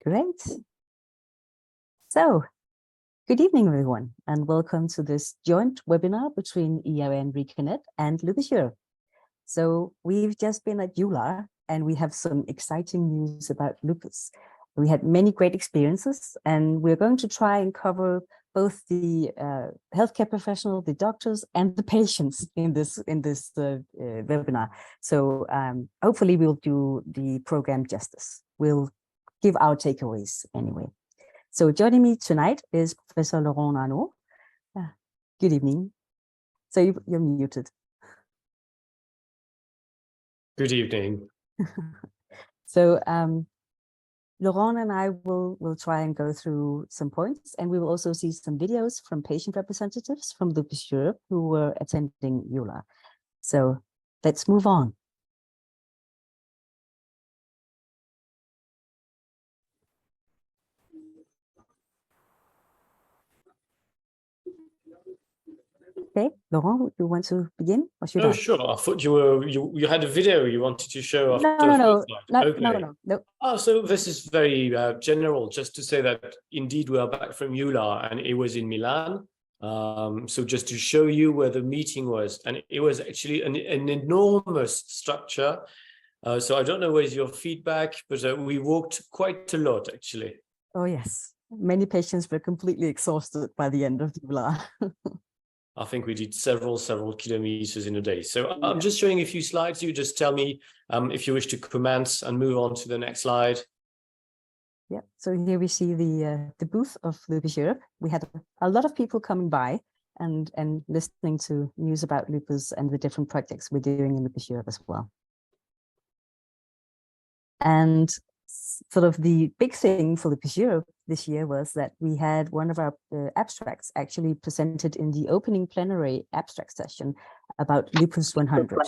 Great. So, good evening, everyone, and welcome to this joint webinar between ERN RECONNET and Lupus Europe. So, we've just been at EULAR, and we have some exciting news about lupus. We had many great experiences, and we're going to try and cover both the healthcare professional, the doctors, and the patients in this webinar. So hopefully we'll do the program justice. We'll give our takeaways anyway. So joining me tonight is Professor Laurent Arnaud. Good evening. So you're muted. Good evening. So Laurent and I will try and go through some points, and we will also see some videos from patient representatives from Lupus Europe who were attending EULAR. So let's move on. Okay, Laurent, you want to begin? Or should I? Sure. I thought you had a video you wanted to show after No. Oh, so this is very general, just to say that indeed we are back from EULAR and it was in Milan. So just to show you where the meeting was, and it was actually an enormous structure. So I don't know where's your feedback, but we walked quite a lot actually. Oh yes, many patients were completely exhausted by the end of EULAR. I think we did several kilometers in a day. So I'm just showing a few slides. You just tell me if you wish to comment and move on to the next slide. Yeah, so here we see the booth of Lupus Europe. We had a lot of people coming by and listening to news about lupus and the different projects we're doing in Lupus Europe as well. And sort of the big thing for Lupus Europe this year was that we had one of our abstracts actually presented in the opening plenary abstract session about Lupus 100.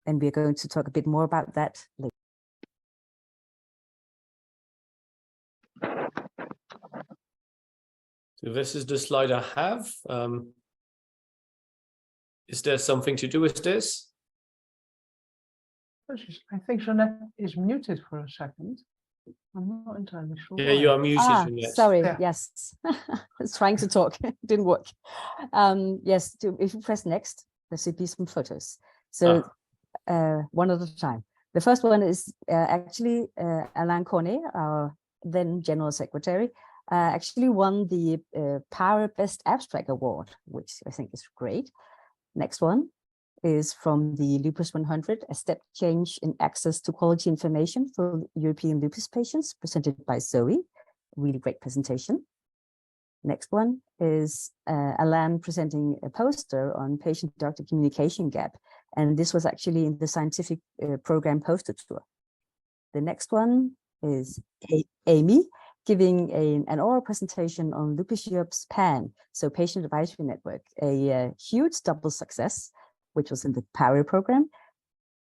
And we're going to talk a bit more about that later. So this is the slide I have. Is there something to do with this? I think Jeanette is muted for a second. I'm not entirely sure. Yeah, you are muted, Jeanette. Sorry, yes. I was trying to talk, it didn't work. Yes, if you press next, there should be some photos. So one at a time. The first one is actually Alain Cornet, our then General Secretary, actually won the Power Best Abstract Award, which I think is great. Next one is from the Lupus 100, a step change in access to quality information for European lupus patients, presented by Zoe. Really great presentation. Next one is Alain presenting a poster on patient-doctor communication gap, and this was actually in the scientific program poster tour. The next one is Amy giving an oral presentation on Lupus Europe's PAN, so Patient Advisory Network, a huge double success, which was in the POWER program.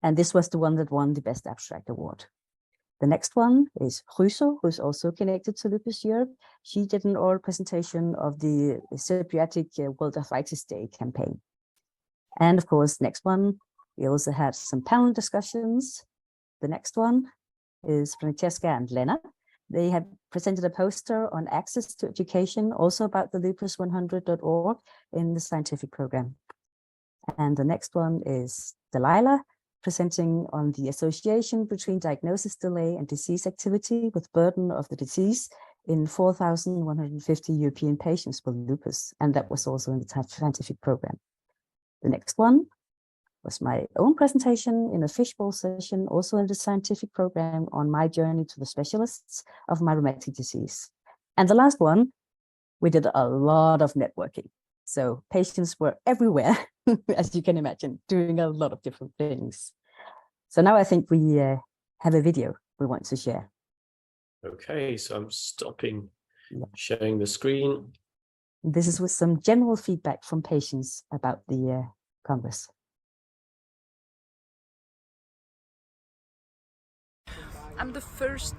And this was the one that won the Best Abstract Award. The next one is Russo, who's also connected to Lupus Europe. She did an oral presentation of the Pediatric World Arthritis Day campaign. And of course, next one, we also had some panel discussions. The next one is Francesca and Lena. They have presented a poster on access to education, also about the lupus100.org in the scientific program. And the next one is Delilah, presenting on the association between diagnosis delay and disease activity with burden of the disease in 4,150 European patients with lupus. And that was also in the scientific program. The next one was my own presentation in a fishbowl session, also in the scientific program, on my journey to the specialists of my rheumatic disease. And the last one, we did a lot of networking. So patients were everywhere, as you can imagine, doing a lot of different things. So now I think we have a video we want to share. Okay, so I'm stopping sharing the screen. This is with some general feedback from patients about the Congress. I'm the first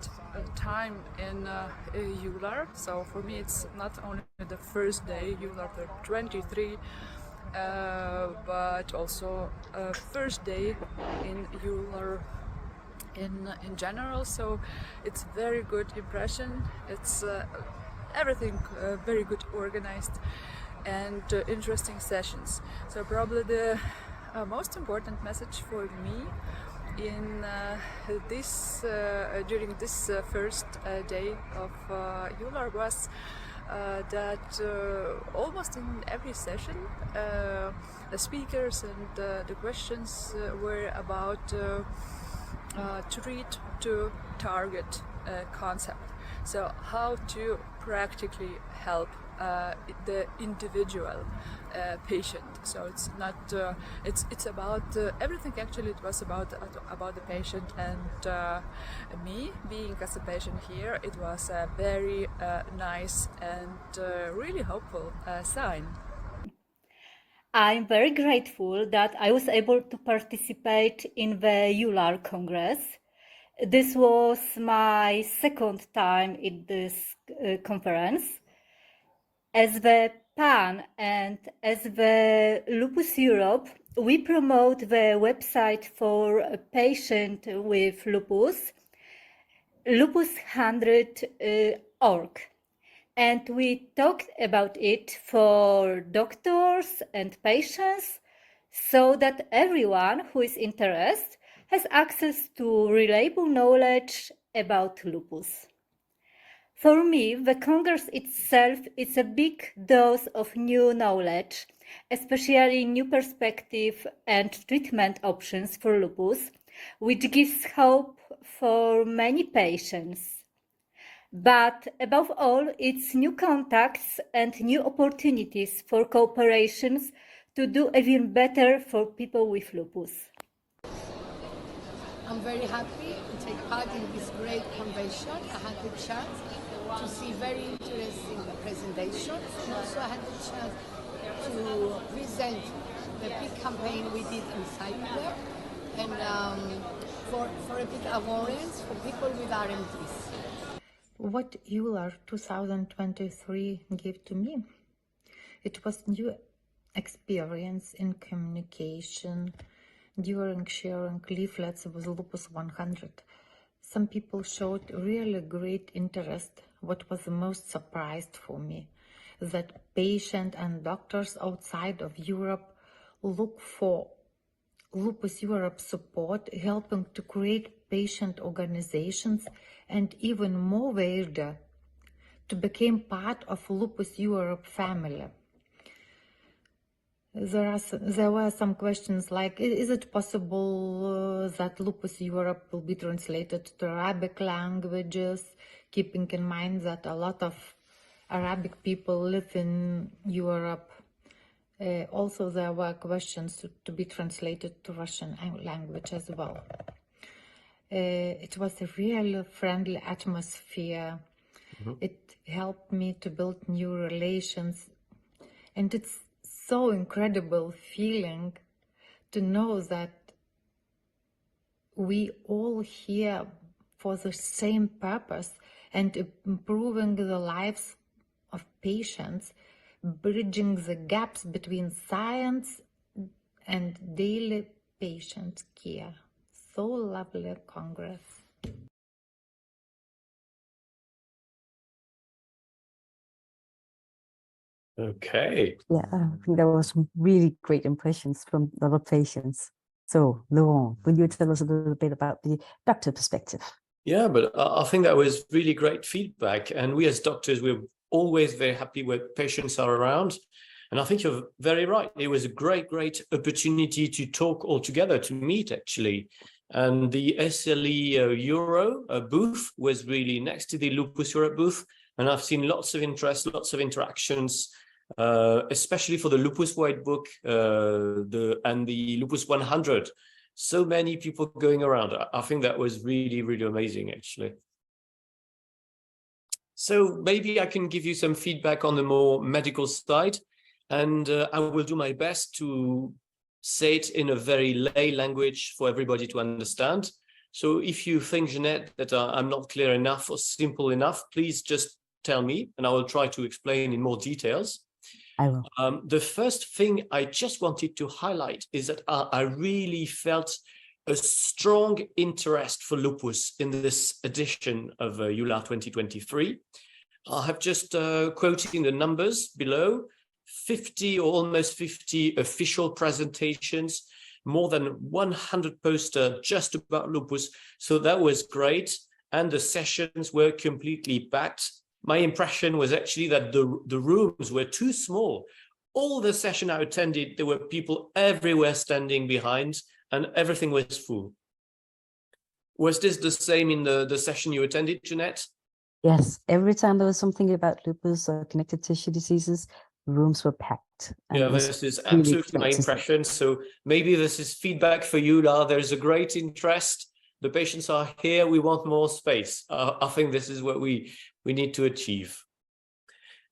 time in EULAR, so for me it's not only the first day, EULAR 23, but also first day in EULAR in general. So it's very good impression. It's everything very good organized and interesting sessions. So probably the most important message for me in this during this first day of EULAR was that almost in every session the speakers and the questions were about treat to target concept. So how to practically help the individual patient. So it's not it's about everything. Actually, it was about the patient and me being as a patient here. It was a very nice and really hopeful sign. I'm very grateful that I was able to participate in the EULAR Congress. This was my second time in this conference. As the PAN and as the Lupus Europe, we promote the website for a patient with lupus, lupus100.org. And we talked about it for doctors and patients so that everyone who is interested has access to reliable knowledge about lupus. For me, the Congress itself is a big dose of new knowledge, especially new perspective and treatment options for lupus, which gives hope for many patients. But above all, it's new contacts and new opportunities for cooperations to do even better for people with lupus. I'm very happy to take part in this great convention. I had the chance to see very interesting presentations, and also I had the chance to present the big campaign we did in Cyprus and for a big awareness for people with RMDs. What EULAR 2023 gave to me, it was new experience in communication during sharing leaflets with Lupus 100. Some people showed really great interest. What was the most surprised for me, that patients and doctors outside of Europe look for Lupus Europe support, helping to create patient organizations, and even more wider, to become part of Lupus Europe family. There were some questions like, is it possible that Lupus Europe will be translated to Arabic languages, keeping in mind that a lot of Arabic people live in Europe? Also, there were questions to be translated to Russian language as well. It was a really friendly atmosphere. It helped me to build new relations, and it's so incredible feeling to know that we all here for the same purpose and improving the lives of patients, bridging the gaps between science and daily patient care. So lovely Congress. Okay. Yeah, I think there was some really great impressions from a lot of patients. So, Laurent, will you tell us a little bit about the doctor perspective? Yeah, but I think that was really great feedback. And we as doctors, we're always very happy when patients are around. And I think you're very right. It was a great opportunity to talk all together, to meet actually. And the SLE Euro booth was really next to the Lupus Europe booth. And I've seen lots of interest, lots of interactions, especially for the Lupus White Book and the Lupus 100. So many people going around. I think that was really amazing, actually. So maybe I can give you some feedback on the more medical side, and I will do my best to say it in a very lay language for everybody to understand. So if you think, Jeanette, that I'm not clear enough or simple enough, please just tell me, and I will try to explain in more details. I will. The first thing I just wanted to highlight is that I really felt a strong interest for lupus in this edition of EULAR 2023. I have just quoting the numbers below, 50 or almost 50 official presentations, more than 100 posters just about lupus. So that was great. And the sessions were completely packed. My impression was actually that the rooms were too small. All the session I attended, there were people everywhere standing behind and everything was full. Was this the same in the session you attended, Jeanette? Yes, every time there was something about lupus or connective tissue diseases, rooms were packed. Yeah, this is absolutely my impression. So maybe this is feedback for you, Lar. There's a great interest. The patients are here. We want more space. I think this is what we need to achieve.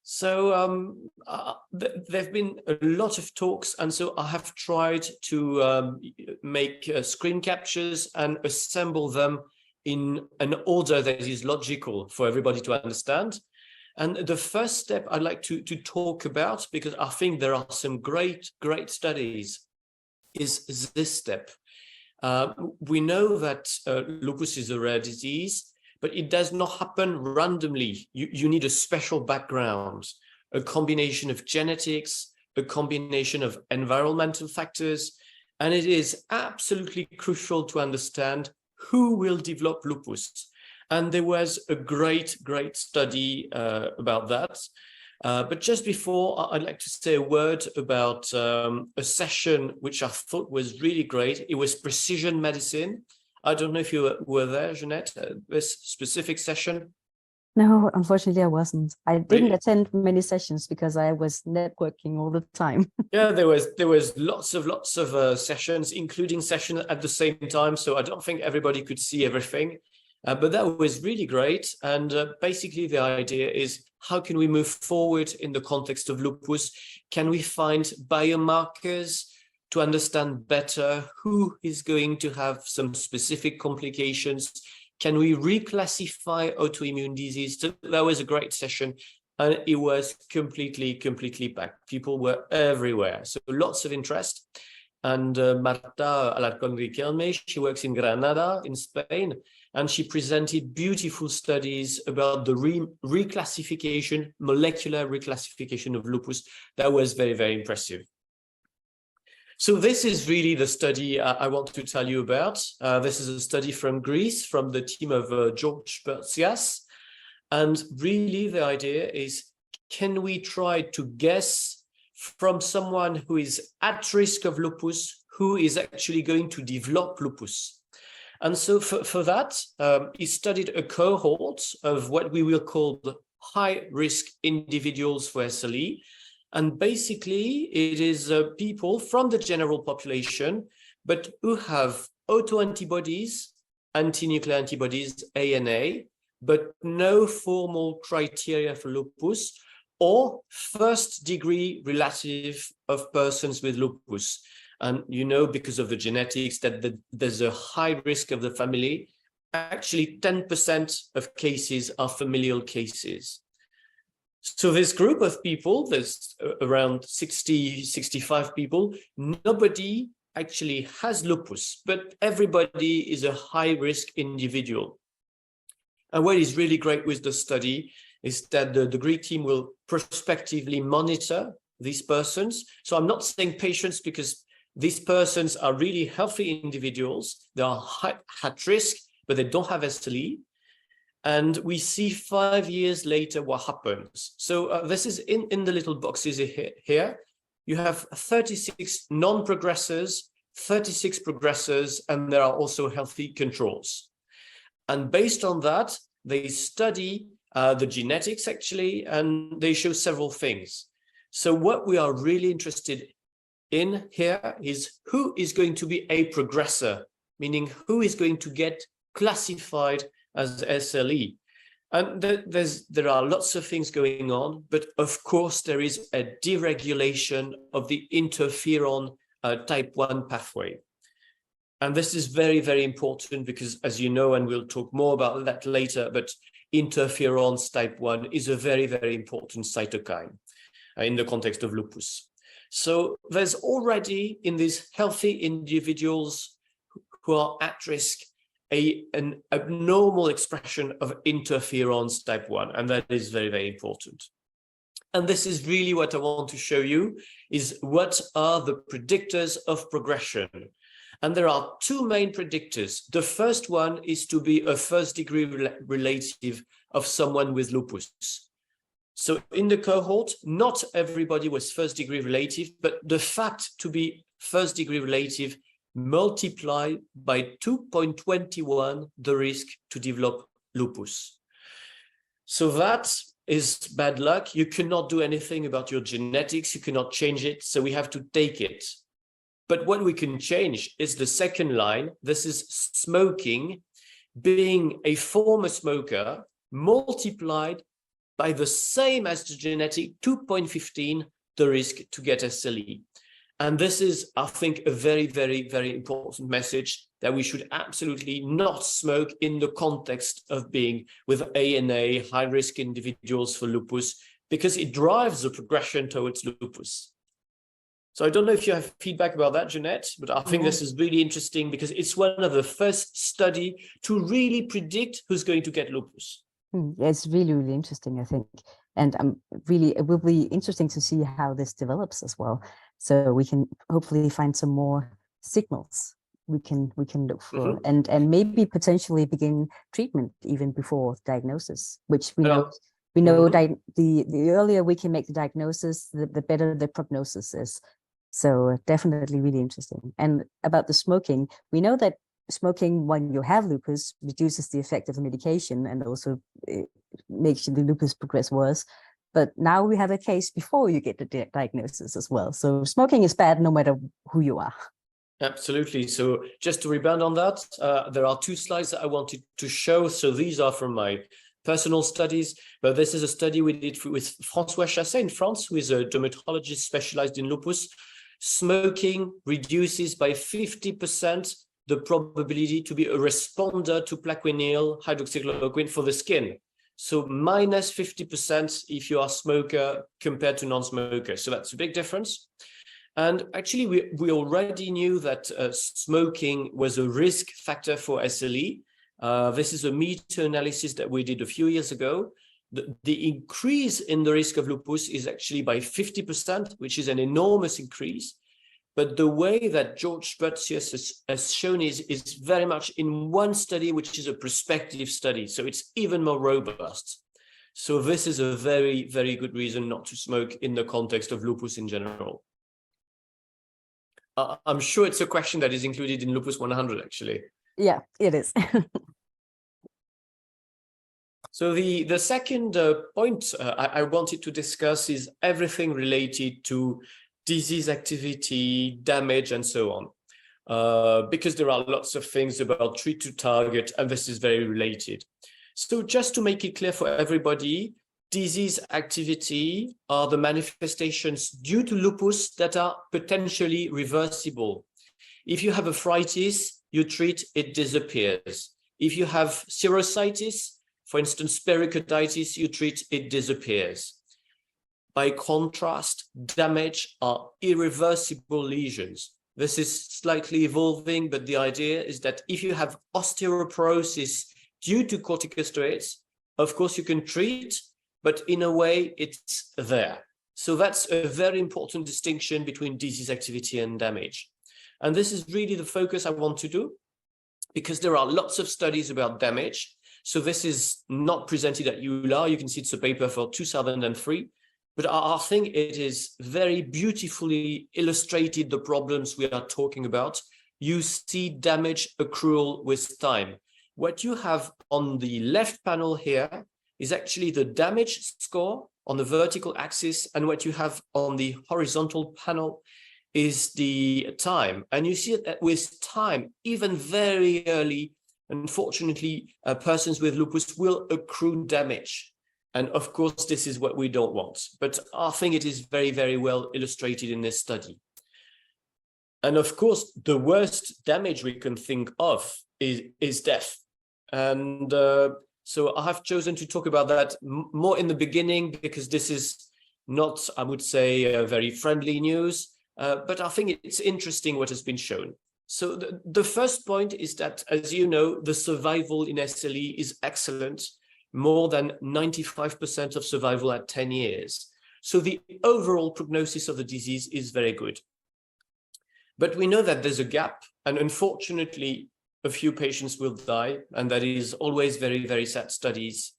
So there've been a lot of talks, and so I have tried to make screen captures and assemble them in an order that is logical for everybody to understand. And the first step I'd like to talk about, because I think there are some great studies, is this step. We know that lupus is a rare disease, but it does not happen randomly. You need a special background, a combination of genetics, a combination of environmental factors, and it is absolutely crucial to understand who will develop lupus. And there was a great study about that. But just before, I'd like to say a word about a session which I thought was really great. It was precision medicine. I don't know if you were there, Jeanette, this specific session. No, unfortunately, I wasn't. I didn't attend many sessions because I was networking all the time. Yeah, there was lots of sessions, including sessions at the same time. So I don't think everybody could see everything. But that was really great. And basically, the idea is, how can we move forward in the context of lupus? Can we find biomarkers to understand better who is going to have some specific complications? Can we reclassify autoimmune disease? So that was a great session. And it was completely packed. People were everywhere. So lots of interest. And Marta Alarcón-Riquelme, she works in Granada, in Spain. And she presented beautiful studies about the reclassification, molecular reclassification of lupus. That was very impressive. So this is really the study I want to tell you about. This is a study from Greece, from the team of George Bertsias. And really the idea is, can we try to guess from someone who is at risk of lupus, who is actually going to develop lupus? And so for that, he studied a cohort of what we will call the high-risk individuals for SLE. And basically, it is people from the general population, but who have autoantibodies, anti-nuclear antibodies, ANA, but no formal criteria for lupus, or first-degree relative of persons with lupus. And you know, because of the genetics, that there's a high risk of the family. Actually, 10% of cases are familial cases. So this group of people, there's around 65 people, nobody actually has lupus, but everybody is a high-risk individual. And what is really great with the study is that the Greek team will prospectively monitor these persons. So I'm not saying patients, because these persons are really healthy individuals. They are at risk, but they don't have SLE. And we see 5 years later what happens. So this is in the little boxes here. You have 36 non-progressors, 36 progressors, and there are also healthy controls. And based on that, they study the genetics actually, and they show several things. So what we are really interested in here is who is going to be a progressor, meaning who is going to get classified as SLE. And there are lots of things going on, but of course there is a deregulation of the interferon type 1 pathway. And this is very important because, as you know, and we'll talk more about that later, but interferons type 1 is a very important cytokine in the context of lupus. So there's already in these healthy individuals who are at risk an abnormal expression of interferons type 1, and that is very, very important. And this is really what I want to show you, is what are the predictors of progression. And there are two main predictors. The first one is to be a first-degree relative of someone with lupus. So in the cohort, not everybody was first-degree relative, but the fact to be first-degree relative multiplied by 2.21 the risk to develop lupus. So that is bad luck. You cannot do anything about your genetics. You cannot change it. So we have to take it. But what we can change is the second line. This is smoking, being a former smoker multiplied by the same as the genetic 2.15 the risk to get SLE. And this is, I think, a very, very, very important message, that we should absolutely not smoke in the context of being with ANA, high-risk individuals for lupus, because it drives the progression towards lupus. So I don't know if you have feedback about that, Jeanette, but I think this is really interesting because it's one of the first study to really predict who's going to get lupus. It's really, really interesting, I think. And it will be interesting to see how this develops as well. So we can hopefully find some more signals we can look for, and maybe potentially begin treatment even before diagnosis, which we know the earlier we can make the diagnosis, the better the prognosis is. So definitely really interesting. And about the smoking, we know that smoking when you have lupus reduces the effect of the medication and also makes the lupus progress worse. But now we have a case before you get the diagnosis as well. So smoking is bad no matter who you are. Absolutely. So just to rebound on that, there are two slides that I wanted to show. So these are from my personal studies, but this is a study we did with François Chasset in France, who is a dermatologist specialized in lupus. Smoking reduces by 50% the probability to be a responder to plaquenil hydroxychloroquine for the skin. So minus 50% if you are a smoker compared to non-smoker. So that's a big difference. And actually, we already knew that smoking was a risk factor for SLE. This is a meta-analysis that we did a few years ago. The increase in the risk of lupus is actually by 50%, which is an enormous increase. But the way that George Butzius has shown is very much in one study, which is a prospective study. So it's even more robust. So this is a very, very good reason not to smoke in the context of lupus in general. I'm sure it's a question that is included in Lupus 100, actually. Yeah, it is. So the second point I wanted to discuss is everything related to disease activity, damage, and so on, because there are lots of things about treat to target, and this is very related. So just to make it clear for everybody, disease activity are the manifestations due to lupus that are potentially reversible. If you have arthritis, you treat, it disappears. If you have serositis, for instance, pericarditis, you treat, it disappears. By contrast, damage are irreversible lesions. This is slightly evolving, but the idea is that if you have osteoporosis due to corticosteroids, of course you can treat, but in a way it's there. So that's a very important distinction between disease activity and damage. And this is really the focus I want to do, because there are lots of studies about damage. So this is not presented at EULAR. You can see it's a paper for 2003, but I think it is very beautifully illustrated the problems we are talking about. You see damage accrual with time. What you have on the left panel here is actually the damage score on the vertical axis, and what you have on the horizontal panel is the time. And you see that with time, even very early, unfortunately, persons with lupus will accrue damage. And of course, this is what we don't want. But I think it is very, very well illustrated in this study. And of course, the worst damage we can think of is death. And so I have chosen to talk about that more in the beginning, because this is not, I would say, very friendly news, but I think it's interesting what has been shown. So the first point is that, as you know, the survival in SLE is excellent, more than 95% of survival at 10 years. So the overall prognosis of the disease is very good. But we know that there's a gap, and unfortunately, a few patients will die, and that is always very, very sad studies.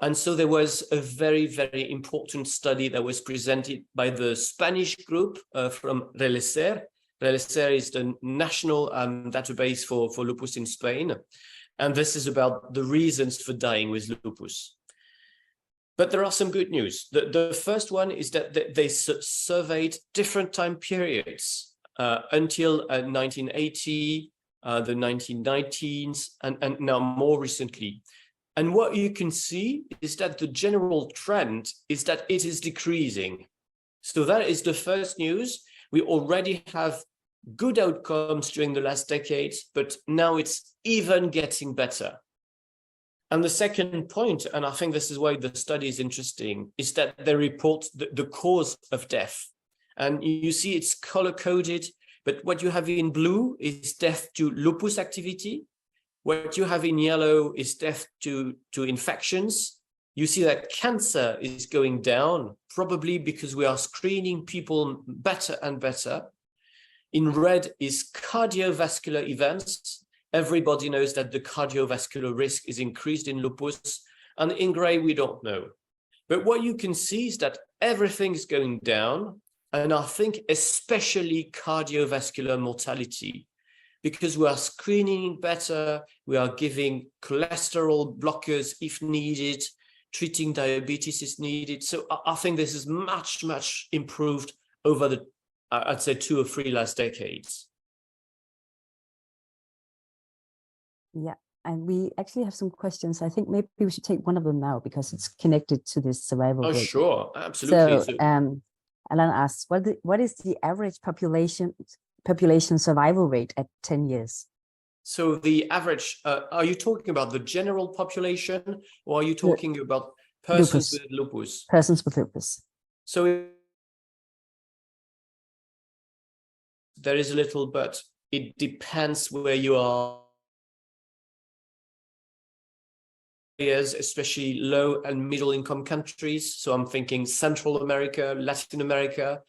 And so there was a very, very important study that was presented by the Spanish group from RELECER. RELECER is the national database for lupus in Spain. And this is about the reasons for dying with lupus. But there are some good news. The first one is that they surveyed different time periods until 1980, the 1990s, and now more recently. And what you can see is that the general trend is that it is decreasing. So that is the first news. We already have good outcomes during the last decades, but now it's even getting better. And the second point, and I think this is why the study is interesting, is that they report the cause of death. And you see it's color-coded, but what you have in blue is death to lupus activity. What you have in yellow is death to infections. You see that cancer is going down, probably because we are screening people better and better. In red is cardiovascular events. Everybody knows that the cardiovascular risk is increased in lupus. And in gray, we don't know. But what you can see is that everything is going down. And I think especially cardiovascular mortality, because we are screening better, we are giving cholesterol blockers if needed, treating diabetes is needed. So I think this is much, much improved over the, I'd say, 2 or 3 last decades. Yeah, and we actually have some questions. I think maybe we should take one of them now because it's connected to this survival rate. Sure, absolutely. So, Alan asks, what is the average population survival rate at 10 years? So the average, are you talking about the general population, or are you talking about persons with lupus? Persons with lupus. So there is a little, but it depends where you are. Areas, especially low and middle income countries. So I'm thinking Central America, Latin America.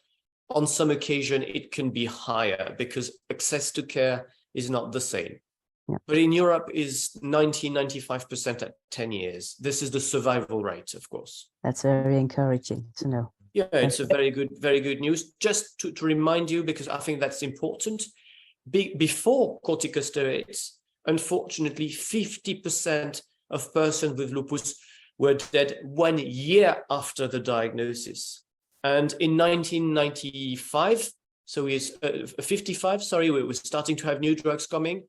On some occasion, it can be higher because access to care is not the same. Yeah. But in Europe is 90-95% at 10 years. This is the survival rate, of course. That's very encouraging to know. Yeah, it's a very good news. Just to remind you, because I think that's important, before corticosteroids, unfortunately, 50% of persons with lupus were dead 1 year after the diagnosis. And in 1995, so it's 55, sorry, we were starting to have new drugs coming.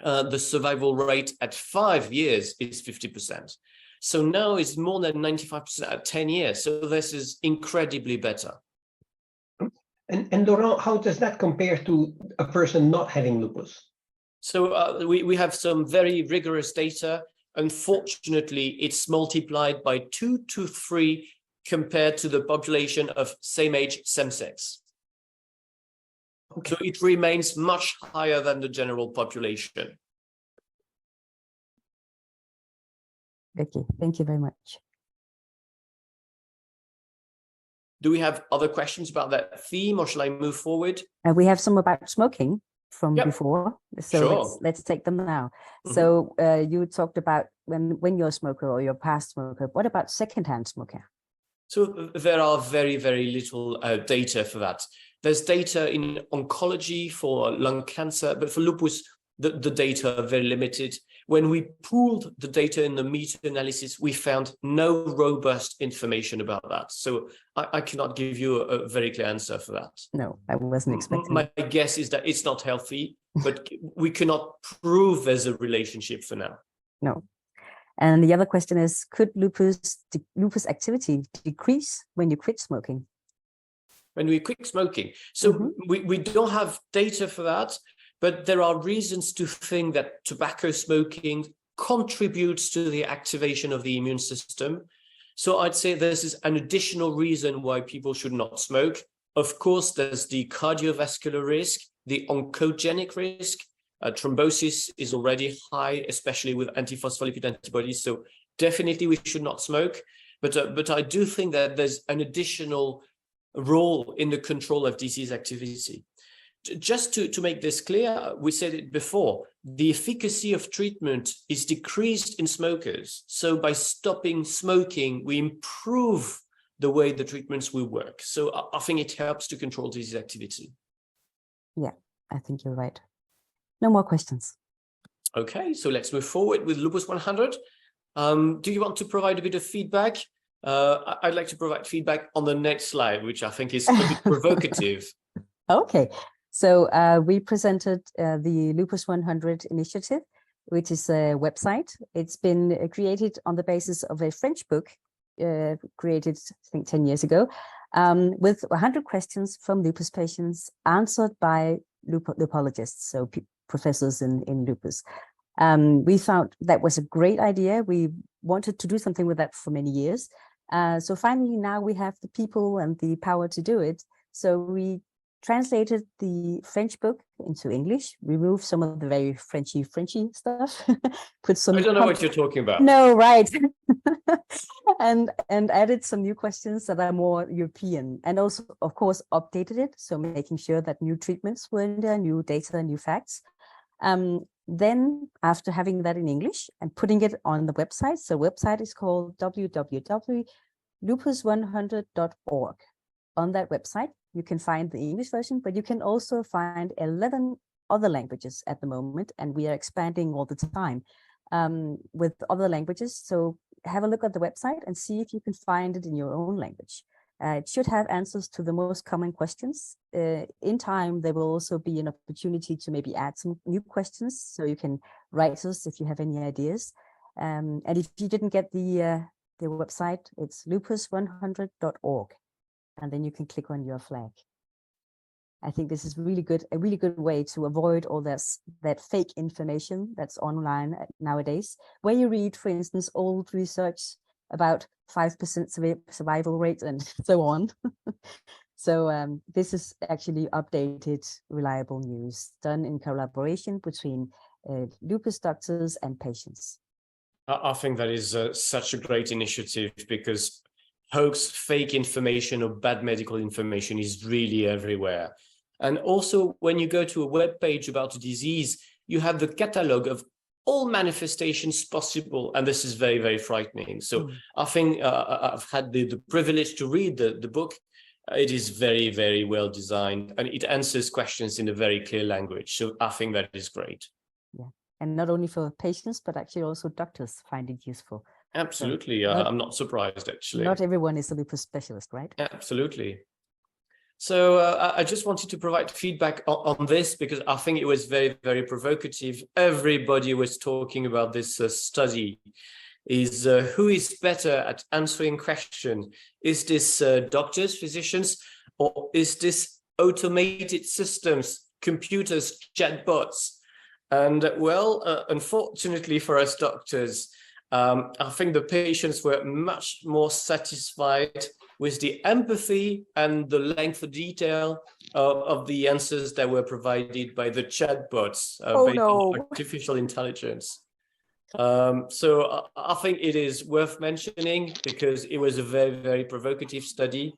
The survival rate at 5 years is 50%. So now it's more than 95% at 10 years. So this is incredibly better. And Laurent, how does that compare to a person not having lupus? So we have some very rigorous data. Unfortunately, it's multiplied by 2 to 3 compared to the population of same age, same sex. Okay. So it remains much higher than the general population. Okay, thank you very much. Do we have other questions about that theme, or shall I move forward? We have some about smoking from before, so sure. let's take them now. So you talked about when you're a smoker or you're past smoker. What about secondhand smoker? So there are very, very little data for that. There's data in oncology for lung cancer, but for lupus, the data are very limited. When we pooled the data in the meta-analysis, we found no robust information about that. So I cannot give you a very clear answer for that. No, I wasn't expecting. My guess is that it's not healthy, but we cannot prove there's a relationship for now. No. And the other question is, could lupus activity decrease when you quit smoking? When we quit smoking. So we don't have data for that, but there are reasons to think that tobacco smoking contributes to the activation of the immune system. So I'd say this is an additional reason why people should not smoke. Of course, there's the cardiovascular risk, the oncogenic risk. Thrombosis is already high, especially with antiphospholipid antibodies. So definitely we should not smoke. But I do think that there's an additional role in the control of disease activity. Just to make this clear, we said it before, the efficacy of treatment is decreased in smokers. So by stopping smoking, we improve the way the treatments will work. So I think it helps to control disease activity. Yeah, I think you're right. No more questions. Okay, so let's move forward with Lupus 100. Do you want to provide a bit of feedback? I'd like to provide feedback on the next slide, which I think is a bit provocative. Okay, so we presented the Lupus 100 initiative, which is a website. It's been created on the basis of a French book created, I think, 10 years ago, with 100 questions from lupus patients answered by lupologists, so professors in lupus. We thought that was a great idea. We wanted to do something with that for many years. So finally, now we have the people and the power to do it. So we translated the French book into English, removed some of the very Frenchy stuff, put some. I don't know what you're talking about. No, right. and added some new questions that are more European, and also, of course, updated it. So making sure that new treatments were in there, new data, new facts. Then after having that in English and putting it on the website, so website is called www.lupus100.org. On that website, you can find the English version, but you can also find 11 other languages at the moment, and we are expanding all the time with other languages. So have a look at the website and see if you can find it in your own language. It should have answers to the most common questions. In time, there will also be an opportunity to maybe add some new questions, so you can write us if you have any ideas. And if you didn't get the website, it's lupus100.org, and then you can click on your flag. I think this is really good, a really good way to avoid all that fake information that's online nowadays, where you read, for instance, old research about 5% survival rate and so on. So this is actually updated, reliable news done in collaboration between lupus doctors and patients. I think that is such a great initiative, because hoax, fake information or bad medical information is really everywhere. And also, when you go to a web page about a disease, you have the catalog of all manifestations possible, and this is very, very frightening. So I think I've had the privilege to read the book. It is very, very well designed, and it answers questions in a very clear language. So I think that is great. Yeah, and not only for patients, but actually also doctors find it useful. Absolutely, so I'm not surprised, actually. Not everyone is a lupus specialist, right? Absolutely. So I just wanted to provide feedback on this, because I think it was very, very provocative. Everybody was talking about this study. Who is better at answering questions? Is this doctors, physicians, or is this automated systems, computers, chatbots? And well, unfortunately for us doctors, I think the patients were much more satisfied with the empathy and the length of detail of the answers that were provided by the chatbots based on artificial intelligence. So I think it is worth mentioning, because it was a very, very provocative study,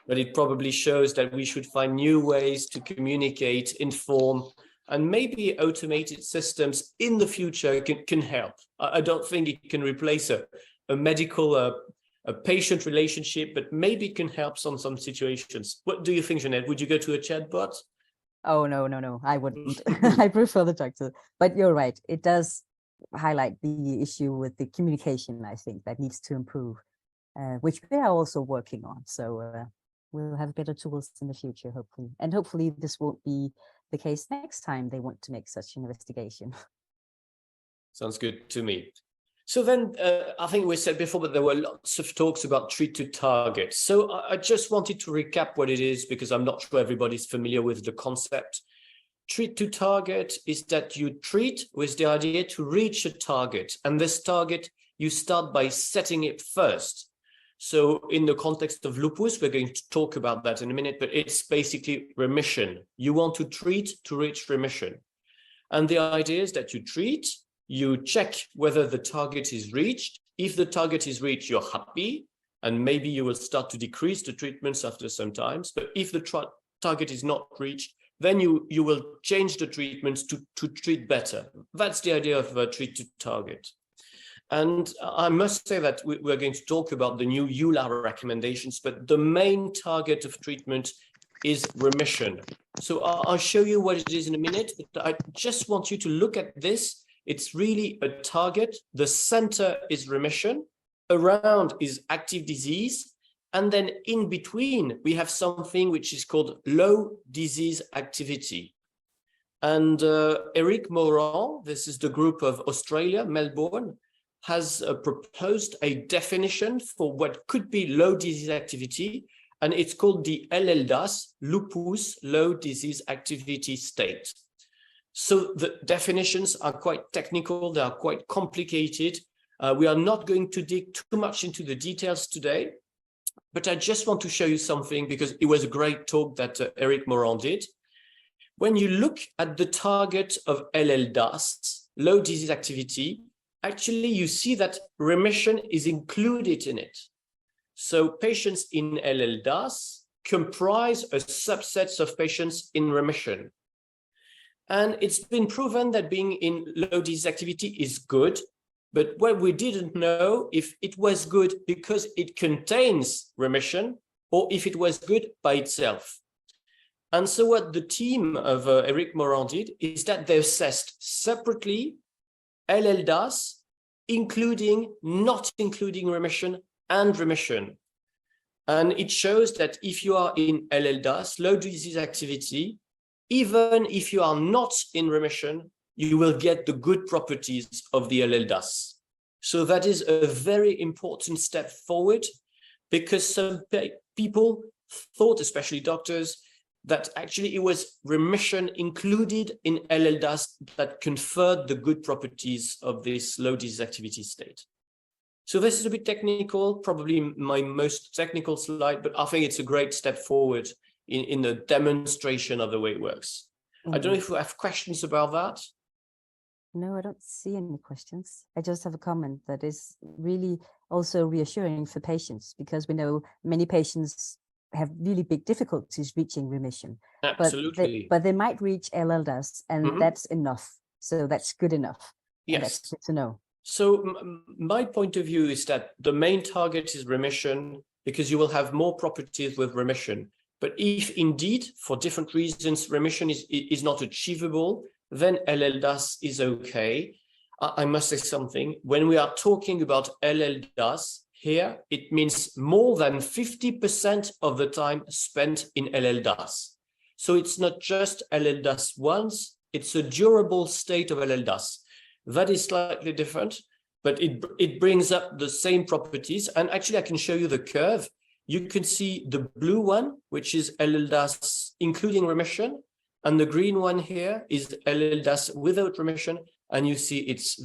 but it probably shows that we should find new ways to communicate, inform, and maybe automated systems in the future can help. I don't think it can replace a medical a patient relationship, but maybe it can help on some situations. What do you think, Jeanette? Would you go to a chatbot? Oh, no, I wouldn't. I prefer the doctor. But you're right. It does highlight the issue with the communication, I think, that needs to improve, which we are also working on. So we'll have better tools in the future, hopefully. And hopefully this won't be the case next time they want to make such an investigation. Sounds good to me. So then I think we said before, but there were lots of talks about treat to target. So I just wanted to recap what it is, because I'm not sure everybody's familiar with the concept. Treat to target is that you treat with the idea to reach a target. And this target, you start by setting it first. So in the context of lupus, we're going to talk about that in a minute, but it's basically remission. You want to treat to reach remission. And the idea is that you treat, you check whether the target is reached. If the target is reached, you're happy, and maybe you will start to decrease the treatments after some times. But if the target is not reached, then you will change the treatments to treat better. That's the idea of treat to target. And I must say that we're going to talk about the new EULAR recommendations, but the main target of treatment is remission. So I'll show you what it is in a minute, but I just want you to look at this. It's really a target. The center is remission, around is active disease, and then in between, we have something which is called low disease activity. And Eric Laurent, this is the group of Australia, Melbourne, has proposed a definition for what could be low disease activity, and it's called the LLDAS, Lupus Low Disease Activity State. So the definitions are quite technical, they are quite complicated. We are not going to dig too much into the details today, but I just want to show you something because it was a great talk that Eric Laurent did. When you look at the target of LLDAS, low disease activity, actually you see that remission is included in it. So patients in LLDAS comprise a subset of patients in remission. And it's been proven that being in low disease activity is good, but what we didn't know if it was good because it contains remission or if it was good by itself. And so what the team of Eric Laurent did is that they assessed separately LLDAS, including, not including remission and remission. And it shows that if you are in LLDAS, low disease activity, even if you are not in remission, you will get the good properties of the LLDAS. So that is a very important step forward because some people thought, especially doctors, that actually it was remission included in LLDAS that conferred the good properties of this low disease activity state. So this is a bit technical, probably my most technical slide, but I think it's a great step forward in the demonstration of the way it works. I don't know if you have questions about that. No, I don't see any questions. I just have a comment that is really also reassuring for patients because we know many patients have really big difficulties reaching remission. Absolutely. But they might reach LLDAS and that's enough. So that's good enough. Yes. That's good to know. So my point of view is that the main target is remission because you will have more properties with remission. But if indeed, for different reasons, remission is not achievable, then LLDAS is okay. I must say something. When we are talking about LLDAS here, it means more than 50% of the time spent in LLDAS. So it's not just LLDAS once, it's a durable state of LLDAS. That is slightly different, but it brings up the same properties. And actually, I can show you the curve. You can see the blue one, which is LLDAS including remission, and the green one here is LLDAS without remission, and you see it's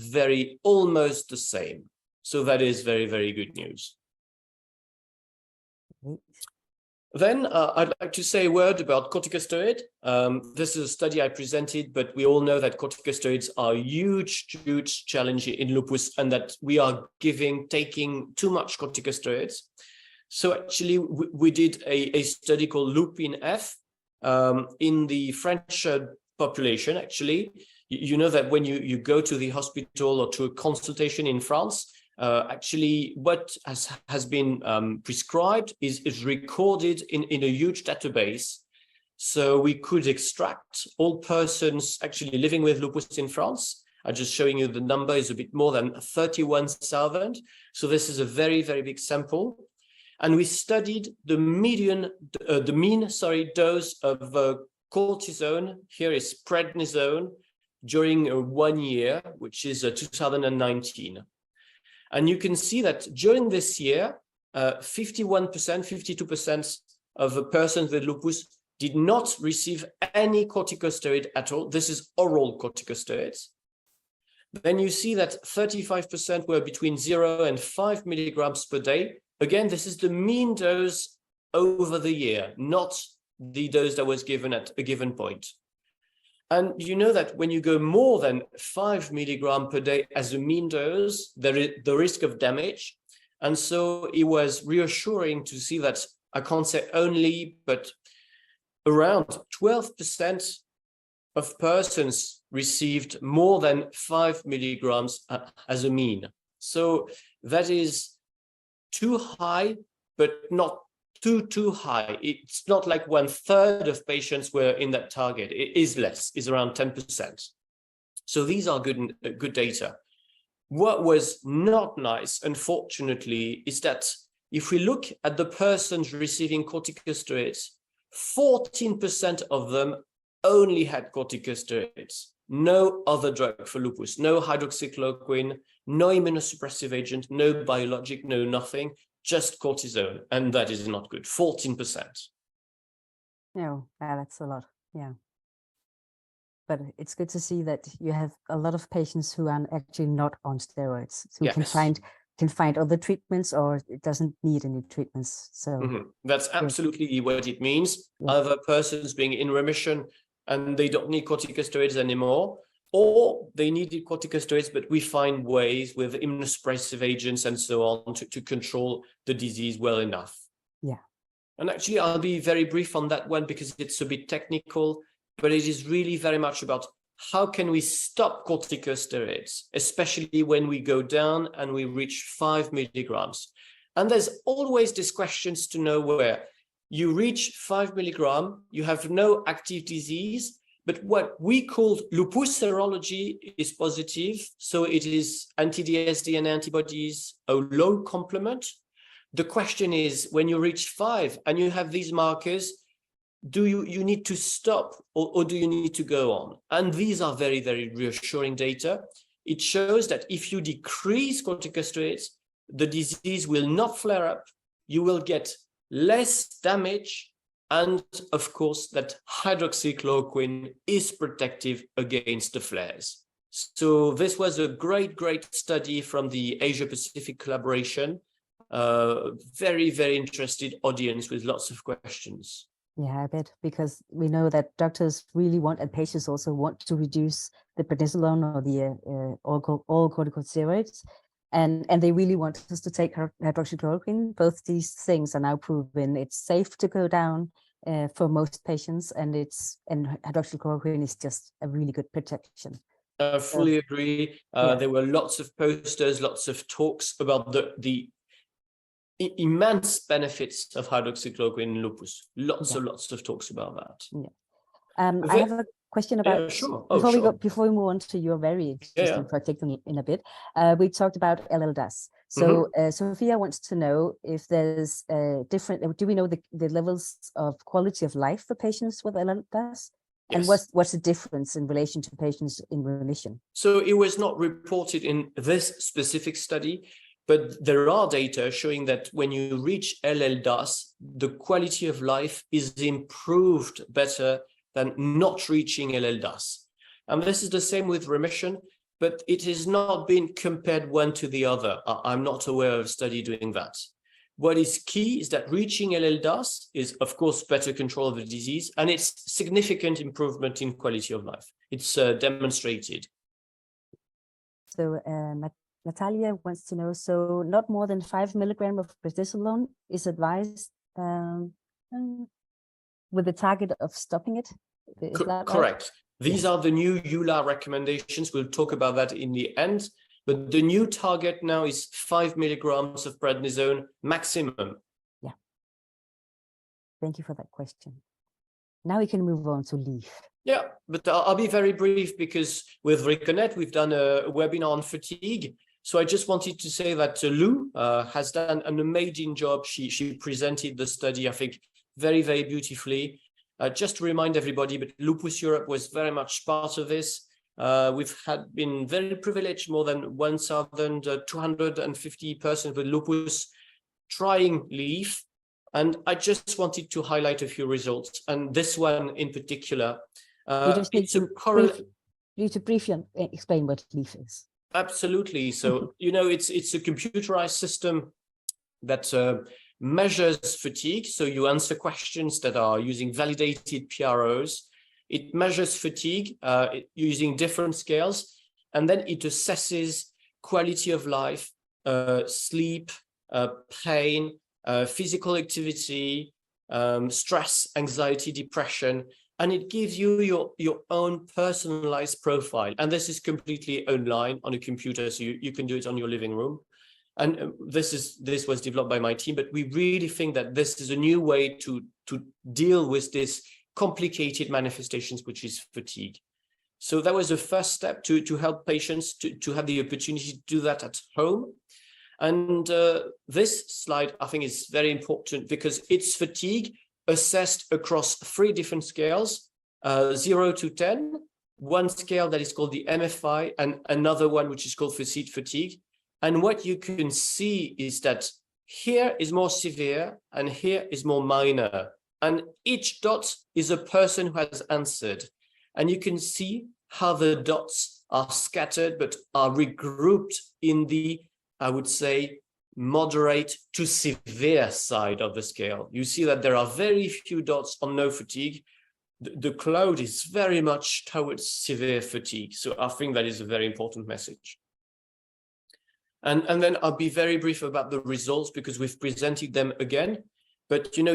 almost the same. So that is very, very good news. Then I'd like to say a word about corticosteroid. This is a study I presented, but we all know that corticosteroids are a huge, huge challenge in lupus and that we are taking too much corticosteroids. So actually, we did a study called Lupus F in the French population. Actually, you know that when you go to the hospital or to a consultation in France, actually what has been prescribed is recorded in a huge database. So we could extract all persons actually living with lupus in France. I'm just showing you the number is a bit more than 31,000. So this is a very, very big sample. And we studied the mean dose of cortisone, here is prednisone, during 1 year, which is 2019. And you can see that during this year, 51%, 52% of persons with lupus did not receive any corticosteroid at all. This is oral corticosteroids. Then you see that 35% were between 0 and 5 milligrams per day, Again, this is the mean dose over the year, not the dose that was given at a given point. And you know that when you go more than 5 milligrams per day as a mean dose, there is the risk of damage. And so it was reassuring to see that, I can't say only, but around 12% of persons received more than 5 milligrams as a mean. So that is too high, but not too high. It's not like 1/3 of patients were in that target. It is less, is around 10%. So these are good data. What was not nice, unfortunately, is that if we look at the persons receiving corticosteroids, 14% of them only had corticosteroids, no other drug for lupus, no hydroxychloroquine, no immunosuppressive agent, no biologic, no nothing, just cortisone, and that is not good. 14%. No, that's a lot. Yeah. But it's good to see that you have a lot of patients who are actually not on steroids, who Yes. can find other treatments, or it doesn't need any treatments. So that's absolutely what it means. Yeah. Other persons being in remission and they don't need corticosteroids anymore, or they needed corticosteroids, but we find ways with immunosuppressive agents and so on to control the disease well enough. Yeah. And actually, I'll be very brief on that one because it's a bit technical, but it is really very much about how can we stop corticosteroids, especially when we go down and we reach 5 milligrams. And there's always these questions to know where you reach 5 milligrams, you have no active disease, but what we call lupus serology is positive. So it is anti-DS DNA antibodies, a low complement. The question is, when you reach 5 and you have these markers, do you need to stop or do you need to go on? And these are very, very reassuring data. It shows that if you decrease corticosteroids, the disease will not flare up. You will get less damage. And of course, that hydroxychloroquine is protective against the flares. So this was a great, great study from the Asia Pacific collaboration. Very, very interested audience with lots of questions. Yeah, I bet, because we know that doctors really want, and patients also want, to reduce the prednisolone or the all corticosteroids, and they really want us to take hydroxychloroquine. Both these things are now proven. It's safe to go down for most patients, and hydroxychloroquine is just a really good protection. I fully agree. There were lots of posters, lots of talks about the immense benefits of hydroxychloroquine in lupus. Lots of talks about that. Yeah. I have a question about, sure. Before we move on to your very interesting project in a bit. We talked about LLDAS. So Sophia wants to know if there's do we know the levels of quality of life for patients with LLDAS? And what's the difference in relation to patients in remission? So it was not reported in this specific study, but there are data showing that when you reach LLDAS, the quality of life is improved better than not reaching LLDAS. And this is the same with remission, but it has not been compared one to the other. I'm not aware of a study doing that. What is key is that reaching LLDAS is, of course, better control of the disease, and it's significant improvement in quality of life. It's demonstrated. So Natalia wants to know, so not more than 5 milligrams of prednisolone is advised with the target of stopping it? Is that correct. Right? These are the new EULAR recommendations. We'll talk about that in the end. But the new target now is 5 milligrams of prednisone maximum. Yeah. Thank you for that question. Now we can move on to LEAF. Yeah, but I'll be very brief because with RECONNET, we've done a webinar on fatigue. So I just wanted to say that Lou has done an amazing job. She presented the study, I think, very, very beautifully. Just to remind everybody, but Lupus Europe was very much part of this. We've been very privileged, more than 1,250 persons with lupus trying LEAF. And I just wanted to highlight a few results. And this one in particular, it's a correlate. You need to briefly explain what LEAF is. Absolutely. So, you know, it's a computerized system that measures fatigue. So you answer questions that are using validated PROs. It measures fatigue using different scales, and then it assesses quality of life, sleep, pain, physical activity, stress, anxiety, depression, and it gives you your own personalized profile. And this is completely online on a computer, so you can do it on your living room. And this was developed by my team, but we really think that this is a new way to deal with this complicated manifestations, which is fatigue. So that was the first step to help patients to have the opportunity to do that at home. And this slide, I think, is very important because it's fatigue assessed across 3 different scales, 0 to 10, one scale that is called the MFI, and another one which is called fatigue. And what you can see is that here is more severe and here is more minor. And each dot is a person who has answered. And you can see how the dots are scattered, but are regrouped in the, I would say, moderate to severe side of the scale. You see that there are very few dots on no fatigue. The cloud is very much towards severe fatigue. So I think that is a very important message. And then I'll be very brief about the results because we've presented them again. But, you know,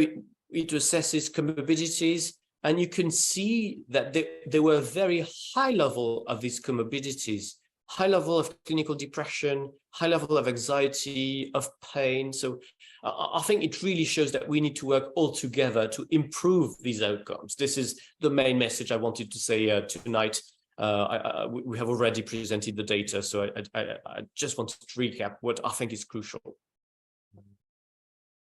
it assesses comorbidities, and you can see that there were very high level of these comorbidities, high level of clinical depression, high level of anxiety, of pain. So I think it really shows that we need to work all together to improve these outcomes. This is the main message I wanted to say tonight. We have already presented the data, so I just wanted to recap what I think is crucial.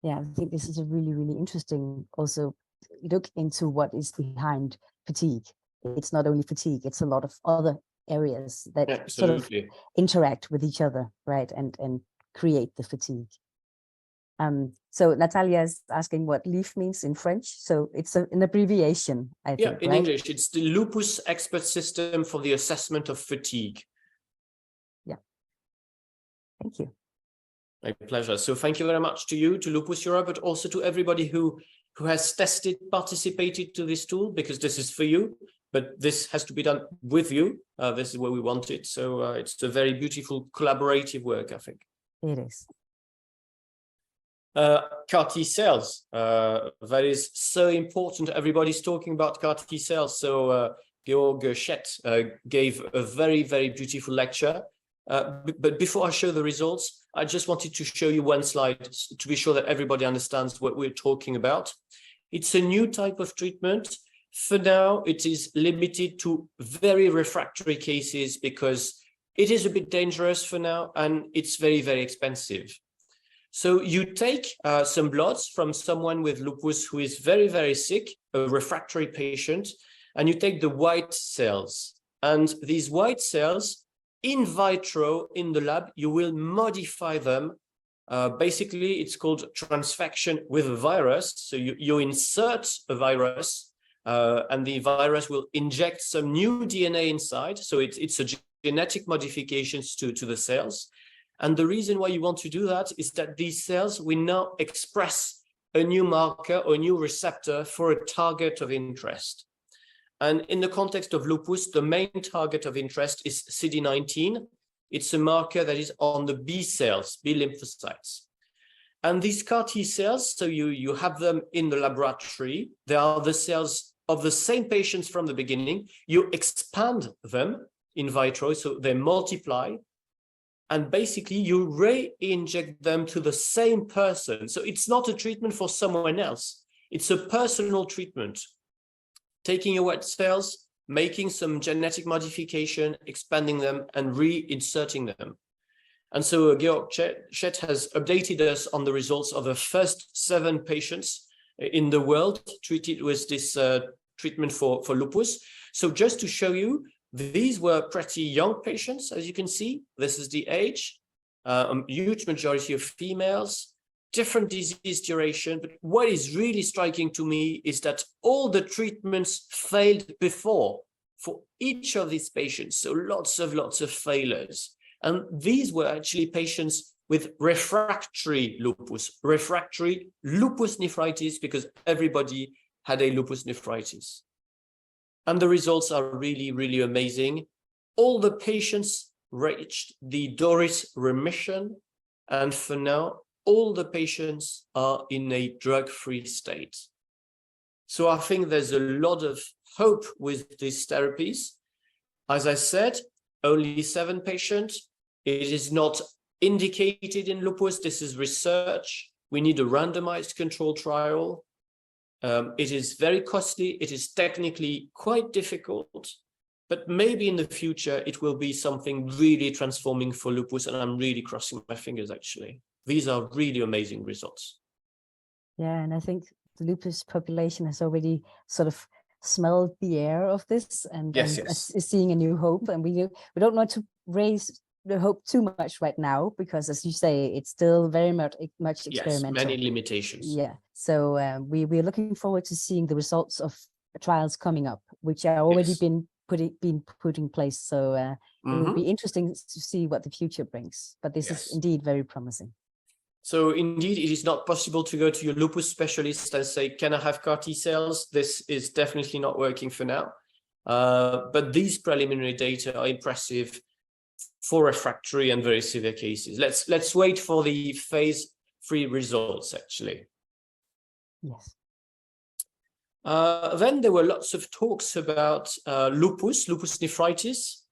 Yeah, I think this is a really, really interesting also look into what is behind fatigue. It's not only fatigue, it's a lot of other areas that sort of interact with each other, right, and create the fatigue. So Natalia is asking what LEAF means in French. So it's an abbreviation, I think, in right? English, it's the Lupus Expert System for the Assessment of Fatigue. Yeah. Thank you. My pleasure. So thank you very much to you, to Lupus Europe, but also to everybody who has participated to this tool, because this is for you, but this has to be done with you. This is where we want it. So it's a very beautiful collaborative work, I think. It is. KatT Cells, that is so important. Everybody's talking about KatT Cells. So Georg Schett gave a very, very beautiful lecture. But before I show the results, I just wanted to show you one slide to be sure that everybody understands what we're talking about. It's a new type of treatment. For now, it is limited to very refractory cases because it is a bit dangerous for now, and it's very, very expensive. So you take some bloods from someone with lupus who is very, very sick, a refractory patient, and you take the white cells. And these white cells, in vitro, in the lab, you will modify them. Basically, it's called transfection with a virus. So you insert a virus, and the virus will inject some new DNA inside. So it's a genetic modifications to the cells. And the reason why you want to do that is that these cells will now express a new marker or a new receptor for a target of interest. And in the context of lupus, the main target of interest is CD19. It's a marker that is on the B cells, B lymphocytes. And these KatT cells, so you have them in the laboratory. They are the cells of the same patients from the beginning. You expand them in vitro, so they multiply. And basically, you re-inject them to the same person. So it's not a treatment for someone else. It's a personal treatment. Taking your white cells, making some genetic modification, expanding them, and reinserting them. And so Georg Schett has updated us on the results of the first 7 patients in the world treated with this treatment for lupus. So just to show you, these were pretty young patients, as you can see. This is the age, a huge majority of females, different disease duration. But what is really striking to me is that all the treatments failed before for each of these patients. So lots of failures. And these were actually patients with refractory lupus nephritis, because everybody had a lupus nephritis. And the results are really, really amazing. All the patients reached the DORIS remission, and for now, all the patients are in a drug-free state. So I think there's a lot of hope with these therapies. As I said, only 7 patients. It is not indicated in lupus. This is research. We need a randomized control trial. It is very costly. It is technically quite difficult, but maybe in the future, it will be something really transforming for lupus. And I'm really crossing my fingers, actually. These are really amazing results. Yeah, and I think the lupus population has already sort of smelled the air of this and is seeing a new hope. And we don't want to raise the hope too much right now, because as you say, it's still very much experimental. Yes, many limitations. Yeah, so we're looking forward to seeing the results of trials coming up, which are already been put in place. So it will be interesting to see what the future brings. But this is indeed very promising. So indeed, it is not possible to go to your lupus specialist and say, can I have KatT cells? This is definitely not working for now. But these preliminary data are impressive for refractory and very severe cases. Let's wait for the phase 3 results, actually. Yes. Then there were lots of talks about lupus nephritis.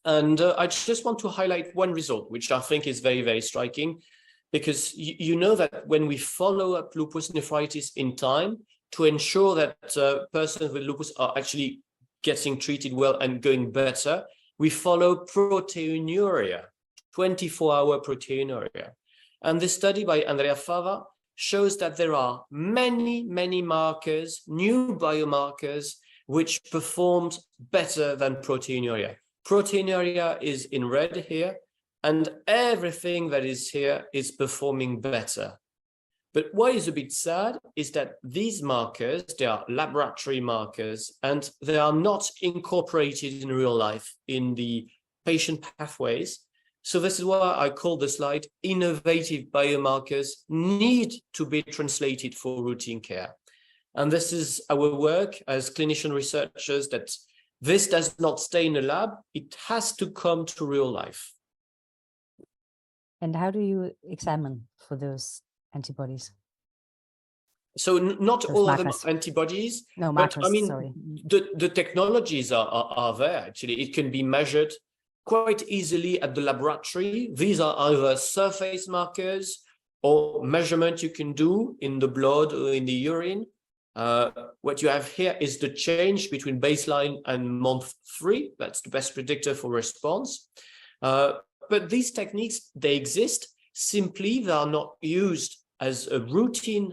And I just want to highlight one result, which I think is very, very striking. Because you know that when we follow up lupus nephritis in time to ensure that persons with lupus are actually getting treated well and going better, we follow proteinuria, 24-hour proteinuria. And this study by Andrea Fava shows that there are many, many markers, new biomarkers, which performed better than proteinuria. Proteinuria is in red here, and everything that is here is performing better. But what is a bit sad is that these markers, they are laboratory markers, and they are not incorporated in real life in the patient pathways. So this is why I call the slide, innovative biomarkers need to be translated for routine care. And this is our work as clinician researchers, that this does not stay in a lab, it has to come to real life. And how do you examine for those antibodies? So not those all markers. of them are antibodies, no, but markers, I mean, sorry. the technologies are there, actually. It can be measured quite easily at the laboratory. These are either surface markers or measurement you can do in the blood or in the urine. What you have here is the change between baseline and month 3. That's the best predictor for response. But these techniques, they exist. Simply, they are not used as a routine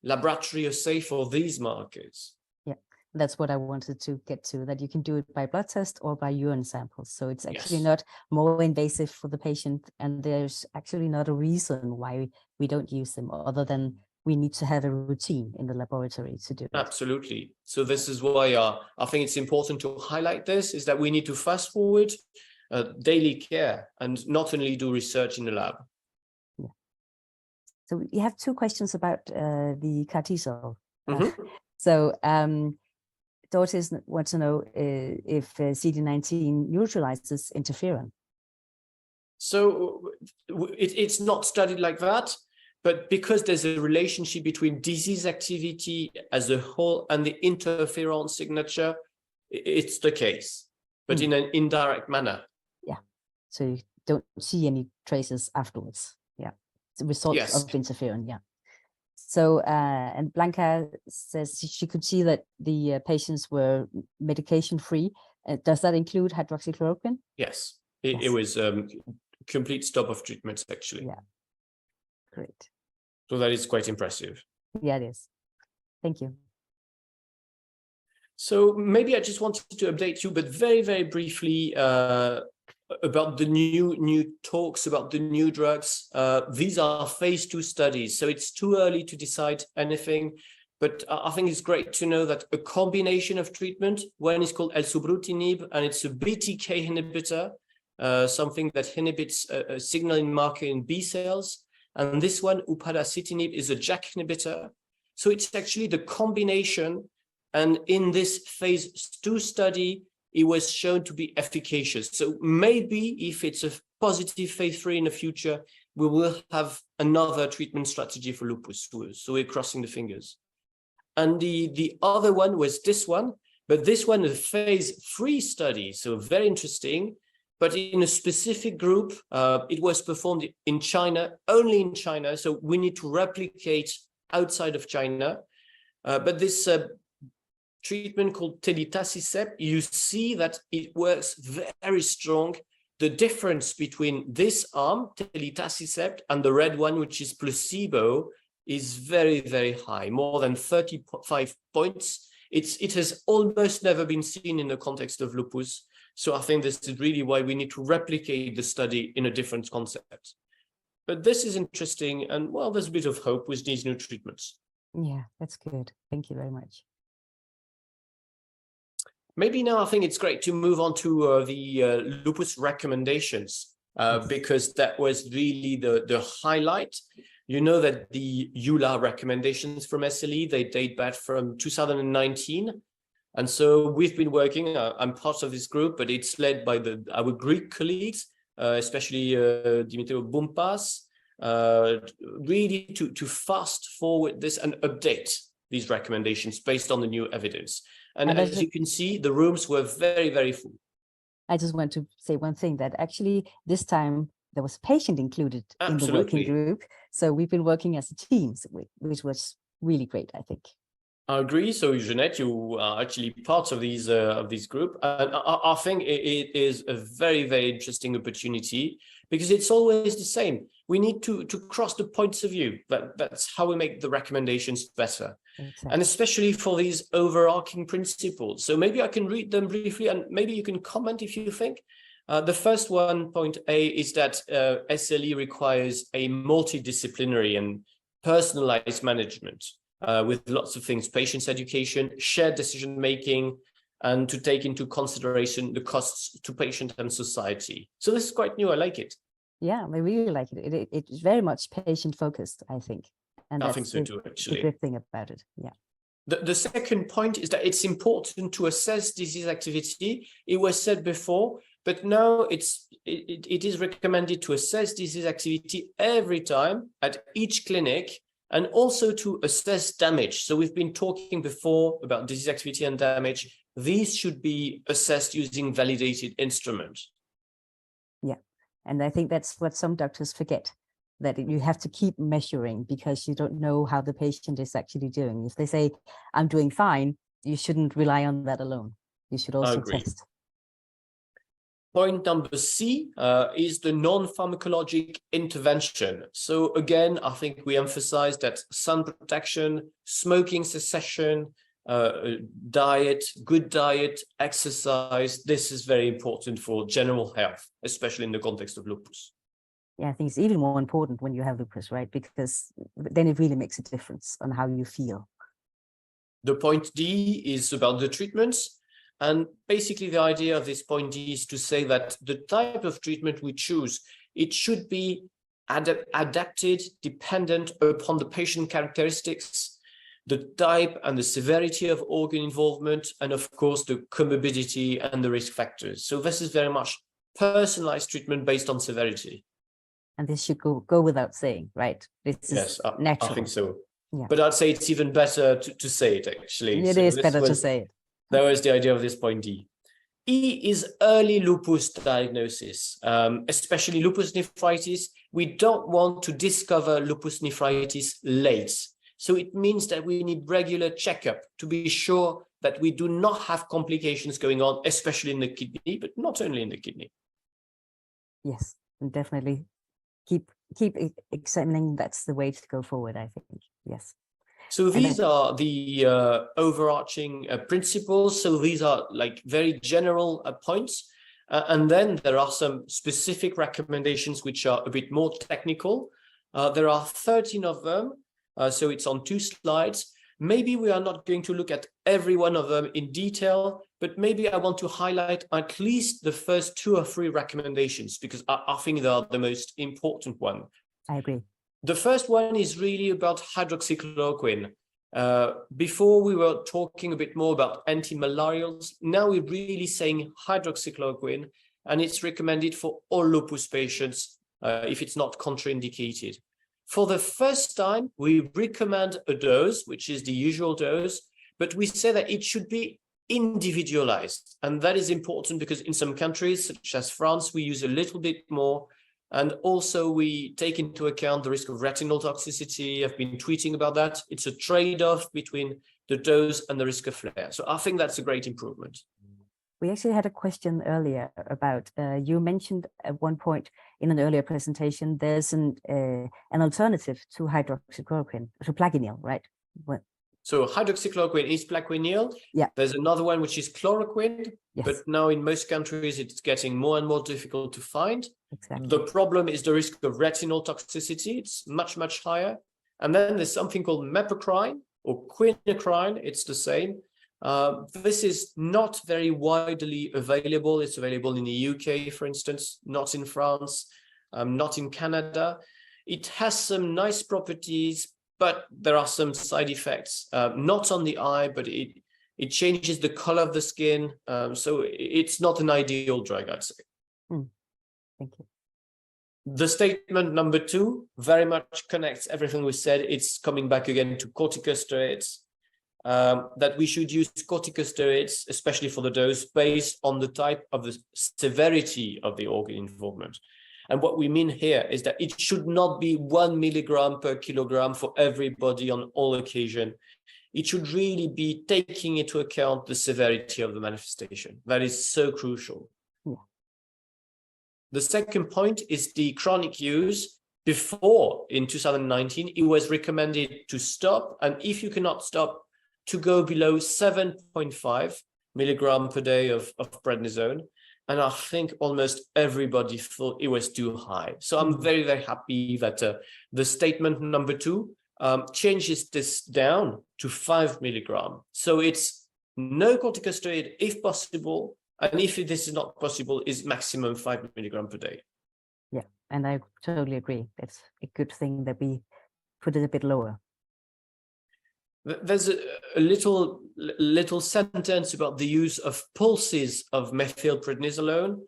laboratory assay for these markers. Yeah, that's what I wanted to get to, that you can do it by blood test or by urine samples. So it's actually not more invasive for the patient, and there's actually not a reason why we don't use them, other than we need to have a routine in the laboratory to do it. Absolutely. So this is why I think it's important to highlight this, is that we need to fast forward daily care and not only do research in the lab. Yeah. So we have 2 questions about the KatT cell. So Dorothy wants to know if CD19 neutralizes interferon. So it's not studied like that, but because there's a relationship between disease activity as a whole and the interferon signature, it's the case, but in an indirect manner. Yeah, so you don't see any traces afterwards. Yeah, it's the results of interferon. Yeah. So and Blanca says she could see that the patients were medication free. Does that include hydroxychloroquine? Yes, it was complete stop of treatments, actually. Yeah, great. So that is quite impressive. Yeah, it is. Thank you. So maybe I just wanted to update you, but very, very briefly about the new talks about the new drugs. These are phase 2 studies, so it's too early to decide anything. But I think it's great to know that a combination of treatment, one is called elsubrutinib, and it's a BTK inhibitor, something that inhibits a signaling marker in B cells. And this one, upadacitinib, is a JAK inhibitor. So it's actually the combination. And in this phase 2 study, it was shown to be efficacious. So maybe if it's a positive phase 3 in the future, we will have another treatment strategy for lupus. So we're crossing the fingers. And the other one was this one, but this one is a phase 3 study. So very interesting, but in a specific group. It was performed in China, only in China. So we need to replicate outside of China. But this treatment called telitacicept, you see that it works very strong. The difference between this arm, telitacicept, and the red one, which is placebo, is very, very high, more than 35 points. It has almost never been seen in the context of lupus. So I think this is really why we need to replicate the study in a different concept. But this is interesting, and well, there's a bit of hope with these new treatments. Yeah, that's good. Thank you very much. Maybe now I think it's great to move on to the lupus recommendations, because that was really the highlight. You know that the EULAR recommendations from SLE, they date back from 2019. And so we've been working, I'm part of this group, but it's led by our Greek colleagues, especially Dimitrios Boumpas, really to fast forward this and update these recommendations based on the new evidence. And as you can see, the rooms were very, very full. I just want to say one thing, that actually this time there was a patient included in the working group. So we've been working as a team, which was really great, I think. I agree. So Jeanette, you are actually part of these group. And I think it is a very, very interesting opportunity, because it's always the same. We need to cross the points of view. That's how we make the recommendations better. Exactly. And especially for these overarching principles. So maybe I can read them briefly, and maybe you can comment if you think. The first one, point A, is that SLE requires a multidisciplinary and personalized management with lots of things: patients' education, shared decision-making, and to take into consideration the costs to patient and society. So this is quite new. I like it. Yeah, I really like it. It's very much patient-focused, I think. And I think so too, actually. The good thing about it, yeah. The second point is that it's important to assess disease activity. It was said before, but now it is recommended to assess disease activity every time at each clinic, and also to assess damage. So we've been talking before about disease activity and damage. These should be assessed using validated instruments. Yeah, and I think that's what some doctors forget, that you have to keep measuring, because you don't know how the patient is actually doing. If they say, I'm doing fine, you shouldn't rely on that alone. You should also test. Point number C is the non-pharmacologic intervention. So again, I think we emphasize that sun protection, smoking cessation, diet, good diet, exercise, this is very important for general health, especially in the context of lupus. Yeah, I think it's even more important when you have lupus, right? Because then it really makes a difference on how you feel. The point D is about the treatments. And basically the idea of this point D is to say that the type of treatment we choose, it should be adapted, dependent upon the patient characteristics, the type and the severity of organ involvement, and of course the comorbidity and the risk factors. So this is very much personalized treatment based on severity. And this should go without saying, right? This is natural. I think so. Yeah. But I'd say it's even better to say it, actually. It is better to say it. That was the idea of this point D. E is early lupus diagnosis, especially lupus nephritis. We don't want to discover lupus nephritis late. So it means that we need regular checkup to be sure that we do not have complications going on, especially in the kidney, but not only in the kidney. Yes, and definitely keep examining. That's the way to go forward, I think. Yes. So these are the overarching principles. So these are like very general points. And then there are some specific recommendations which are a bit more technical. There are 13 of them. So it's on 2 slides. Maybe we are not going to look at every one of them in detail, but maybe I want to highlight at least the first 2 or 3 recommendations, because I think they are the most important one. I agree. The first one is really about hydroxychloroquine. Before we were talking a bit more about anti-malarials. Now we're really saying hydroxychloroquine, and it's recommended for all lupus patients if it's not contraindicated. For the first time, we recommend a dose, which is the usual dose, but we say that it should be individualized. And that is important because in some countries, such as France, we use a little bit more. And also we take into account the risk of retinal toxicity. I've been tweeting about that. It's a trade-off between the dose and the risk of flare. So I think that's a great improvement. We actually had a question earlier about, you mentioned at one point in an earlier presentation, there's an alternative to hydroxychloroquine, to Plaquenil, right? So hydroxychloroquine is Plaquenil. Yeah. There's another one which is chloroquine, yes. But now in most countries it's getting more and more difficult to find. Exactly. The problem is the risk of retinal toxicity. It's much, much higher. And then there's something called mepocrine or quinacrine. It's the same. This is not very widely available. It's available in the UK, for instance, not in France, not in Canada. It has some nice properties, but there are some side effects, not on the eye, but it changes the color of the skin. So it's not an ideal drug, I'd say. Thank you. The statement number 2 very much connects everything we said. It's coming back again to corticosteroids, that we should use corticosteroids, especially for the dose, based on the type of the severity of the organ involvement. And what we mean here is that it should not be 1 milligram per kilogram for everybody on all occasion. It should really be taking into account the severity of the manifestation. That is so crucial. Yeah. The second point is the chronic use. Before, in 2019, it was recommended to stop, and if you cannot stop, to go below 7.5 milligram per day of prednisone. And I think almost everybody thought it was too high. So I'm very, very happy that the statement number 2 changes this down to 5 milligram. So it's no corticosteroid if possible, and if this is not possible, is maximum 5 milligram per day. Yeah, and I totally agree. It's a good thing that we put it a bit lower. There's a little sentence about the use of pulses of methylprednisolone,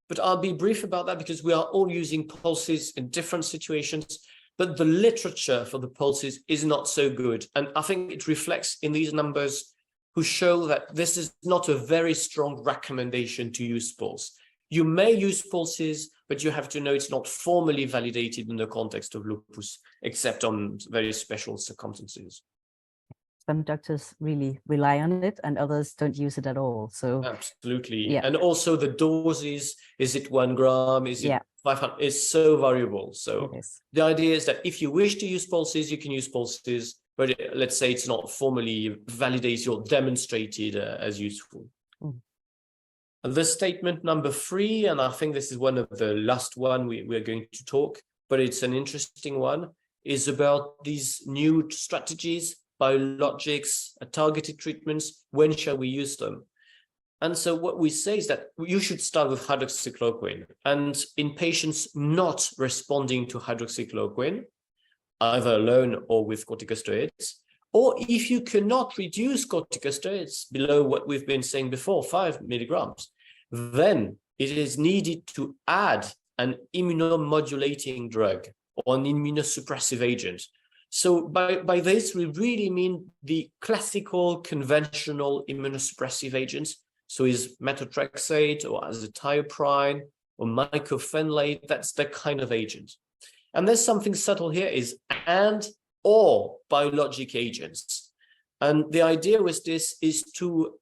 but I'll be brief about that because we are all using pulses in different situations, but the literature for the pulses is not so good. And I think it reflects in these numbers who show that this is not a very strong recommendation to use pulse. You may use pulses, but you have to know it's not formally validated in the context of lupus, except on very special circumstances. Some doctors really rely on it and others don't use it at all. So absolutely. Yeah. And also the doses, is it 1 gram? Is it 500? It's so variable. So the idea is that if you wish to use pulses, you can use pulses, but let's say it's not formally validated or demonstrated as useful. The statement number 3, and I think this is one of the last one we're going to talk, but it's an interesting one, is about these new strategies, biologics, targeted treatments. When shall we use them? And so what we say is that you should start with hydroxychloroquine. And in patients not responding to hydroxychloroquine, either alone or with corticosteroids, or if you cannot reduce corticosteroids below what we've been saying before, 5 milligrams, then it is needed to add an immunomodulating drug or an immunosuppressive agent. So by this, we really mean the classical conventional immunosuppressive agents. So is methotrexate or azathioprine or mycophenolate, that's the kind of agent. And there's something subtle here is or biologic agents. And the idea with this is to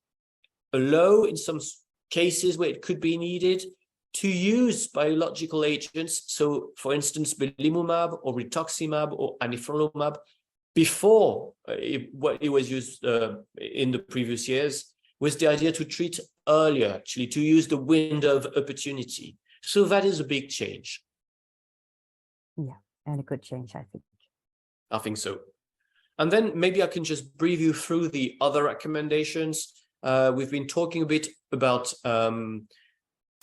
allow, in some cases where it could be needed, to use biological agents. So for instance, belimumab or rituximab or anifrolumab before what it was used in the previous years, was the idea to treat earlier, actually, to use the window of opportunity. So that is a big change. Yeah, and a good change, I think. I think so. And then maybe I can just brief you through the other recommendations. we've been talking a bit about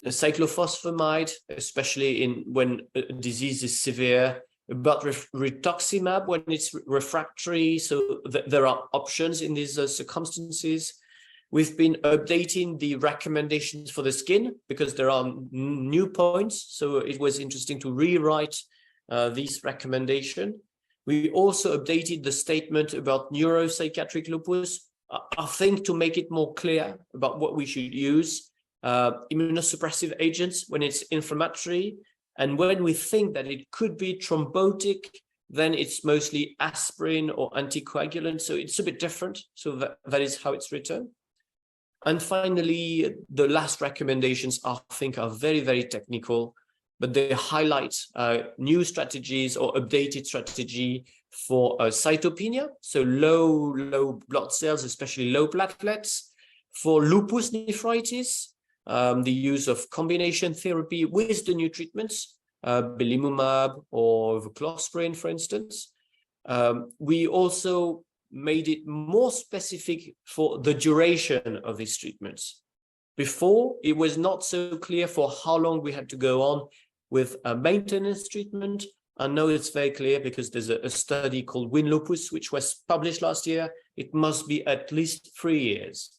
cyclophosphamide, especially when a disease is severe, about rituximab when it's refractory. So there are options in these circumstances. We've been updating the recommendations for the skin because there are new points. So it was interesting to rewrite these recommendations. We also updated the statement about neuropsychiatric lupus, I think, to make it more clear about what we should use. Immunosuppressive agents when it's inflammatory, and when we think that it could be thrombotic, then it's mostly aspirin or anticoagulant. So it's a bit different. So that is how it's written. And finally, the last recommendations, I think, are very, very technical, but they highlight new strategies or updated strategy for cytopenia, so low blood cells, especially low platelets. For lupus nephritis, the use of combination therapy with the new treatments, belimumab or voclosporin, for instance. We also made it more specific for the duration of these treatments. Before, it was not so clear for how long we had to go on with a maintenance treatment. And now it's very clear because there's a study called WinLupus, which was published last year. It must be at least 3 years.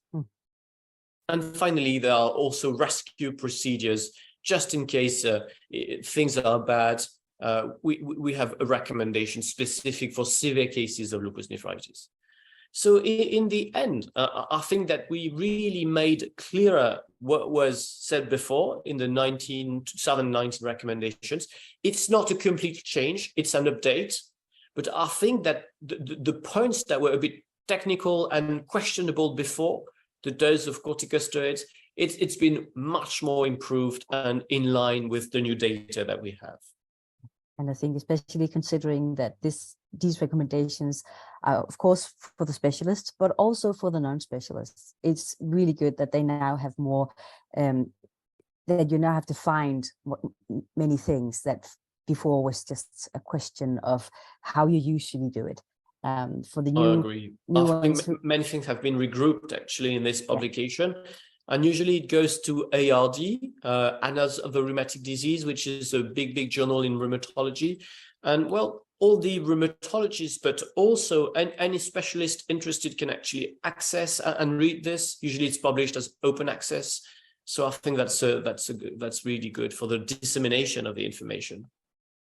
And finally, there are also rescue procedures, just in case things are bad. We have a recommendation specific for severe cases of lupus nephritis. So in the end, I think that we really made clearer what was said before in the 2019 recommendations. It's not a complete change, it's an update. But I think that the points that were a bit technical and questionable before, the dose of corticosteroids, it's been much more improved and in line with the new data that we have. And I think especially considering that these recommendations are, of course, for the specialists, but also for the non-specialists. It's really good that they now have more, that you now have to find many things that before was just a question of how you usually do it. For the new, I agree. I think many things have been regrouped actually in this publication. Yeah. And usually it goes to ARD, Annals of the Rheumatic Disease, which is a big journal in rheumatology. And well, all the rheumatologists, but also any specialist interested can actually access and read this. Usually it's published as open access. So I think that's really good for the dissemination of the information.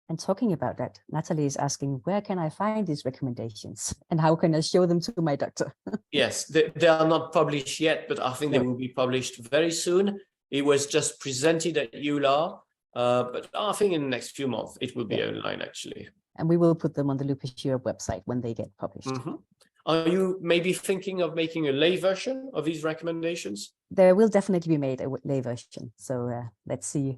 And talking about that, Natalie is asking, where can I find these recommendations and how can I show them to my doctor? Yes, they are not published yet, but I think they will be published very soon. It was just presented at EULAR, but I think in the next few months it will be online actually. And we will put them on the Lupus Europe website when they get published. Mm-hmm. Are you maybe thinking of making a lay version of these recommendations? There will definitely be made a lay version. So let's see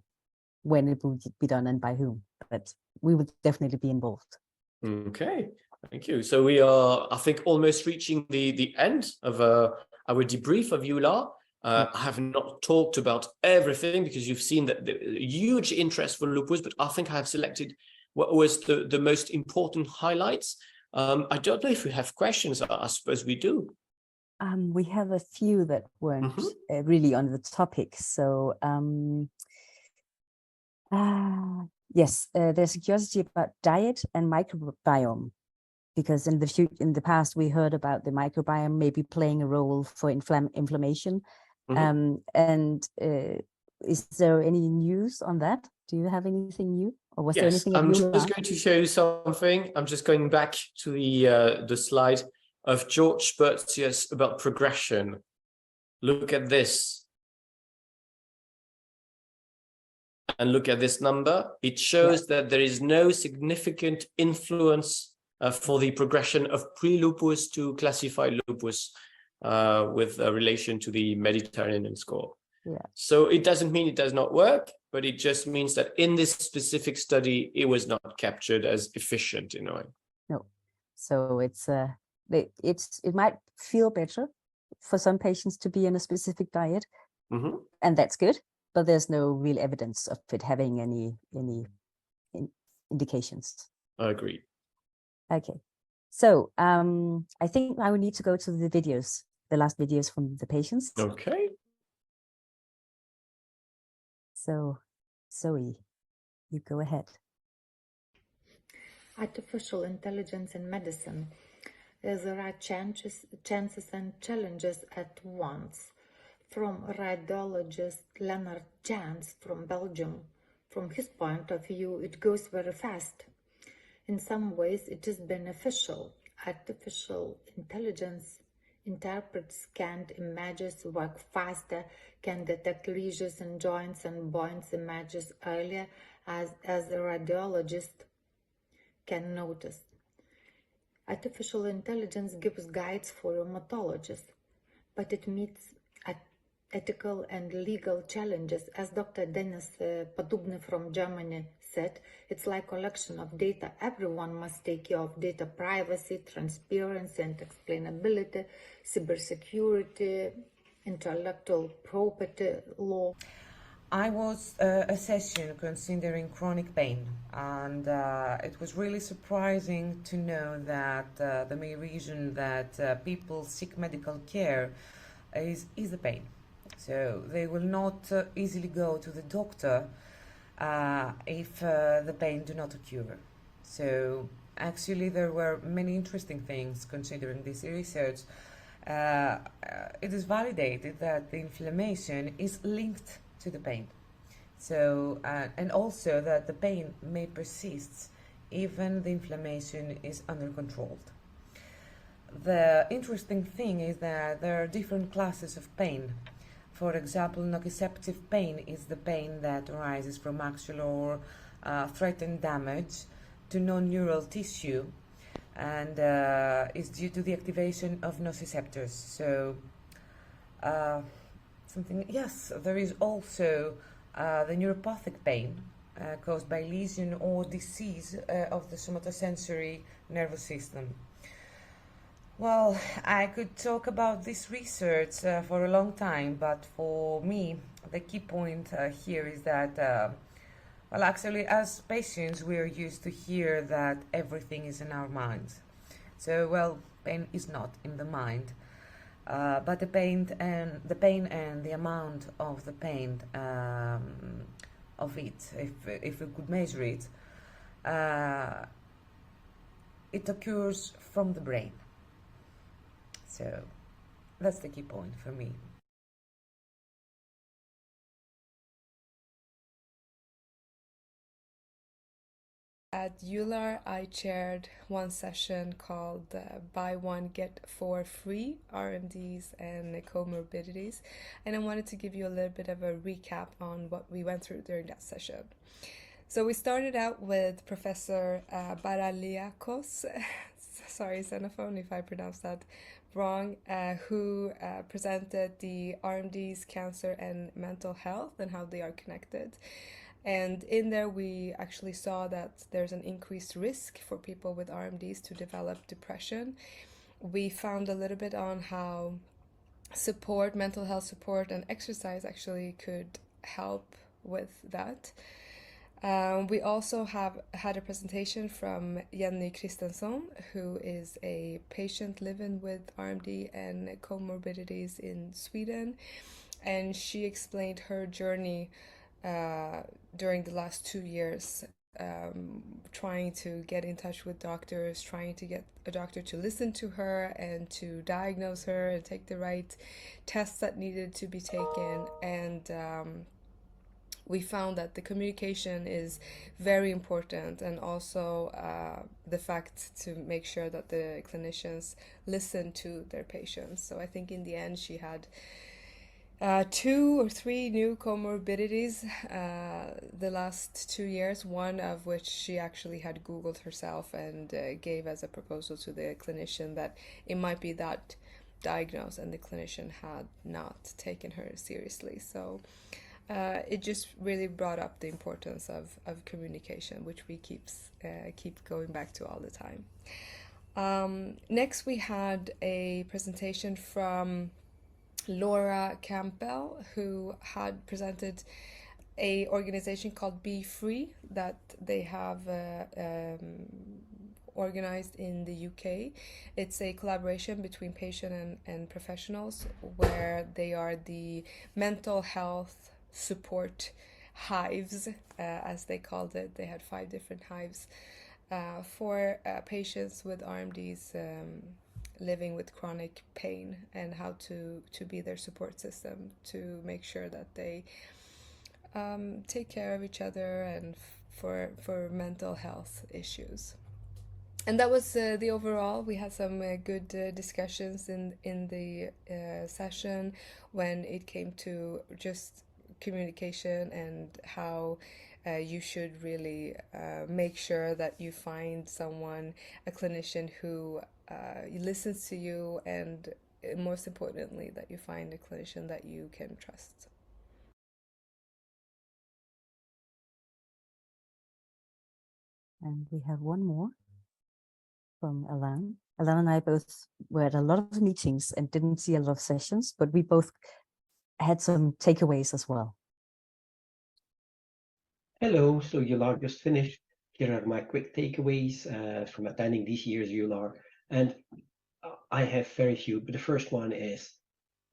when it will be done and by whom, but we would definitely be involved. Okay, thank you. So we are, I think, almost reaching the end of our debrief of EULAR. I have not talked about everything because you've seen that the huge interest for lupus, but I think I have selected what was the most important highlights. I don't know if we have questions. I suppose we do. We have a few that weren't really on the topic. So yes, there's a curiosity about diet and microbiome, because in the past we heard about the microbiome maybe playing a role for inflammation. Is there any news on that? Do you have anything new, or was there anything? I'm just going to show you something. I'm just going back to the slide of George Bertzius about progression. Look at this. And look at this number. It shows that there is no significant influence for the progression of pre-lupus to classified lupus with relation to the Mediterranean score. Yeah. So it doesn't mean it does not work, but it just means that in this specific study, it was not captured as efficient in a way. No. So it might feel better for some patients to be on a specific diet, and that's good. But there's no real evidence of it having any indications. I agree. Okay, so I think I will need to go to the videos the last videos from the patients. Okay. So, Zoe, you go ahead. Artificial intelligence in medicine. There are chances and challenges at once. From radiologist Leonard Jans from Belgium, from his point of view, it goes very fast. In some ways, it is beneficial. Artificial intelligence interprets scanned images, work faster, can detect lesions in joints and points images earlier, as a radiologist can notice. Artificial intelligence gives guides for rheumatologists, but it meets ethical and legal challenges. As Dr. Dennis Podubny from Germany said, it's like collection of data. Everyone must take care of data privacy, transparency and explainability, cybersecurity, intellectual property law. I was a session considering chronic pain, and it was really surprising to know that the main reason that people seek medical care is the pain. So they will not easily go to the doctor if the pain do not occur. So actually there were many interesting things considering this research. It is validated that the inflammation is linked to the pain. So and also that the pain may persist even the inflammation is under control. The interesting thing is that there are different classes of pain. For example, nociceptive pain is the pain that arises from actual or threatened damage to non-neural tissue and is due to the activation of nociceptors. So yes, there is also the neuropathic pain caused by lesion or disease of the somatosensory nervous system. Well, I could talk about this research for a long time, but for me, the key point here is that, well, actually, as patients, we are used to hear that everything is in our minds. So, well, pain is not in the mind, but the pain and the amount of the pain of it, if we could measure it, it occurs from the brain. So that's the key point for me. At EULAR, I chaired one session called Buy One, Get Four Free, RMDs and comorbidities. And I wanted to give you a little bit of a recap on what we went through during that session. So we started out with Professor Baraliakos, sorry, Xenophone if I pronounced that wrong, who presented the RMDs, cancer and mental health and how they are connected. And in there we actually saw that there's an increased risk for people with RMDs to develop depression. We found a little bit on how support, mental health support and exercise actually could help with that. We also had a presentation from Jenny Christensen, who is a patient living with RMD and comorbidities in Sweden, and she explained her journey during the last 2 years, trying to get in touch with doctors, trying to get a doctor to listen to her and to diagnose her and take the right tests that needed to be taken. And we found that the communication is very important, and also the fact to make sure that the clinicians listen to their patients. So I think in the end she had 2 or 3 new comorbidities the last 2 years, one of which she actually had Googled herself and gave as a proposal to the clinician that it might be that diagnosed, and the clinician had not taken her seriously. So it just really brought up the importance of communication, which we keep going back to all the time. Next we had a presentation from Laura Campbell, who had presented a organization called Be Free that they have organized in the UK. It's a collaboration between patient and professionals, where they are the mental health support hives, as they called it. They had 5 different hives for patients with RMDs living with chronic pain, and how to be their support system to make sure that they take care of each other and for mental health issues. And that was the overall. We had some good discussions in the session when it came to just communication and how you should really make sure that you find someone, a clinician who listens to you, and most importantly, that you find a clinician that you can trust. And we have one more from Alain. Alain and I both were at a lot of meetings and didn't see a lot of sessions, but we both had some takeaways as well. Hello, so EULAR just finished. Here are my quick takeaways from attending this year's EULAR. And I have very few, but the first one is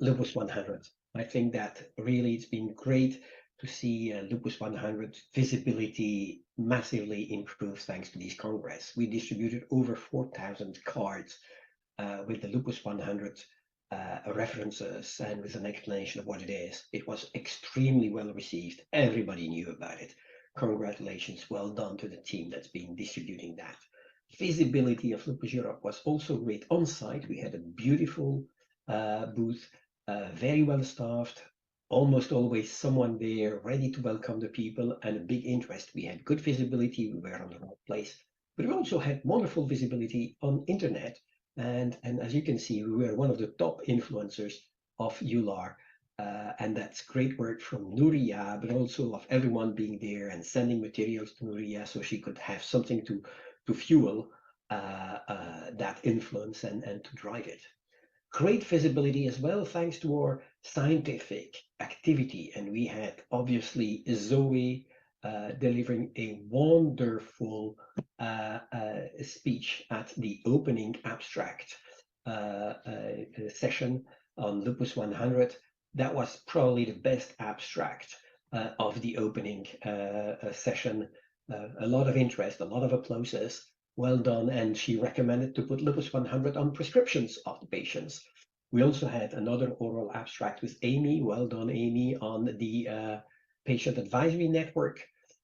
Lupus 100. I think that really it's been great to see Lupus 100 visibility massively improve thanks to this Congress. We distributed over 4,000 cards with the Lupus 100 references and with an explanation of what it is. It was extremely well received. Everybody knew about it. Congratulations, well done to the team that's been distributing that. Visibility of Lupus Europe was also great on site. We had a beautiful booth, very well staffed, almost always someone there ready to welcome the people, and a big interest. We had good visibility, we were on the right place, but we also had wonderful visibility on internet. And as you can see, we were one of the top influencers of EULAR. And that's great work from Nuria, but also of everyone being there and sending materials to Nuria so she could have something to fuel that influence and to drive it. Great visibility as well, thanks to our scientific activity. And we had obviously Zoe delivering a wonderful speech at the opening abstract session on Lupus 100. That was probably the best abstract of the opening session. A lot of interest, a lot of applauses. Well done. And she recommended to put Lupus 100 on prescriptions of the patients. We also had another oral abstract with Amy. Well done, Amy, on the patient advisory network.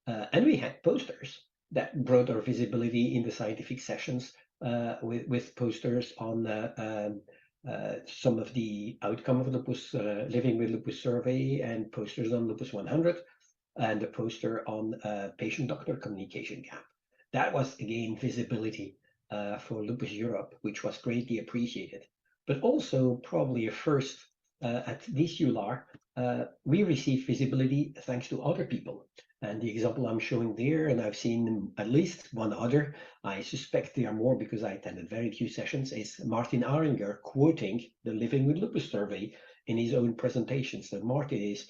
And we had posters that brought our visibility in the scientific sessions with posters on some of the outcome of lupus, living with lupus survey, and posters on Lupus 100, and a poster on patient-doctor communication gap. That was, again, visibility for Lupus Europe, which was greatly appreciated. But also, probably a first at this EULAR, we received visibility thanks to other people. And the example I'm showing there, and I've seen at least one other, I suspect there are more because I attended very few sessions, is Martin Aringer quoting the Living with Lupus survey in his own presentation. So Martin is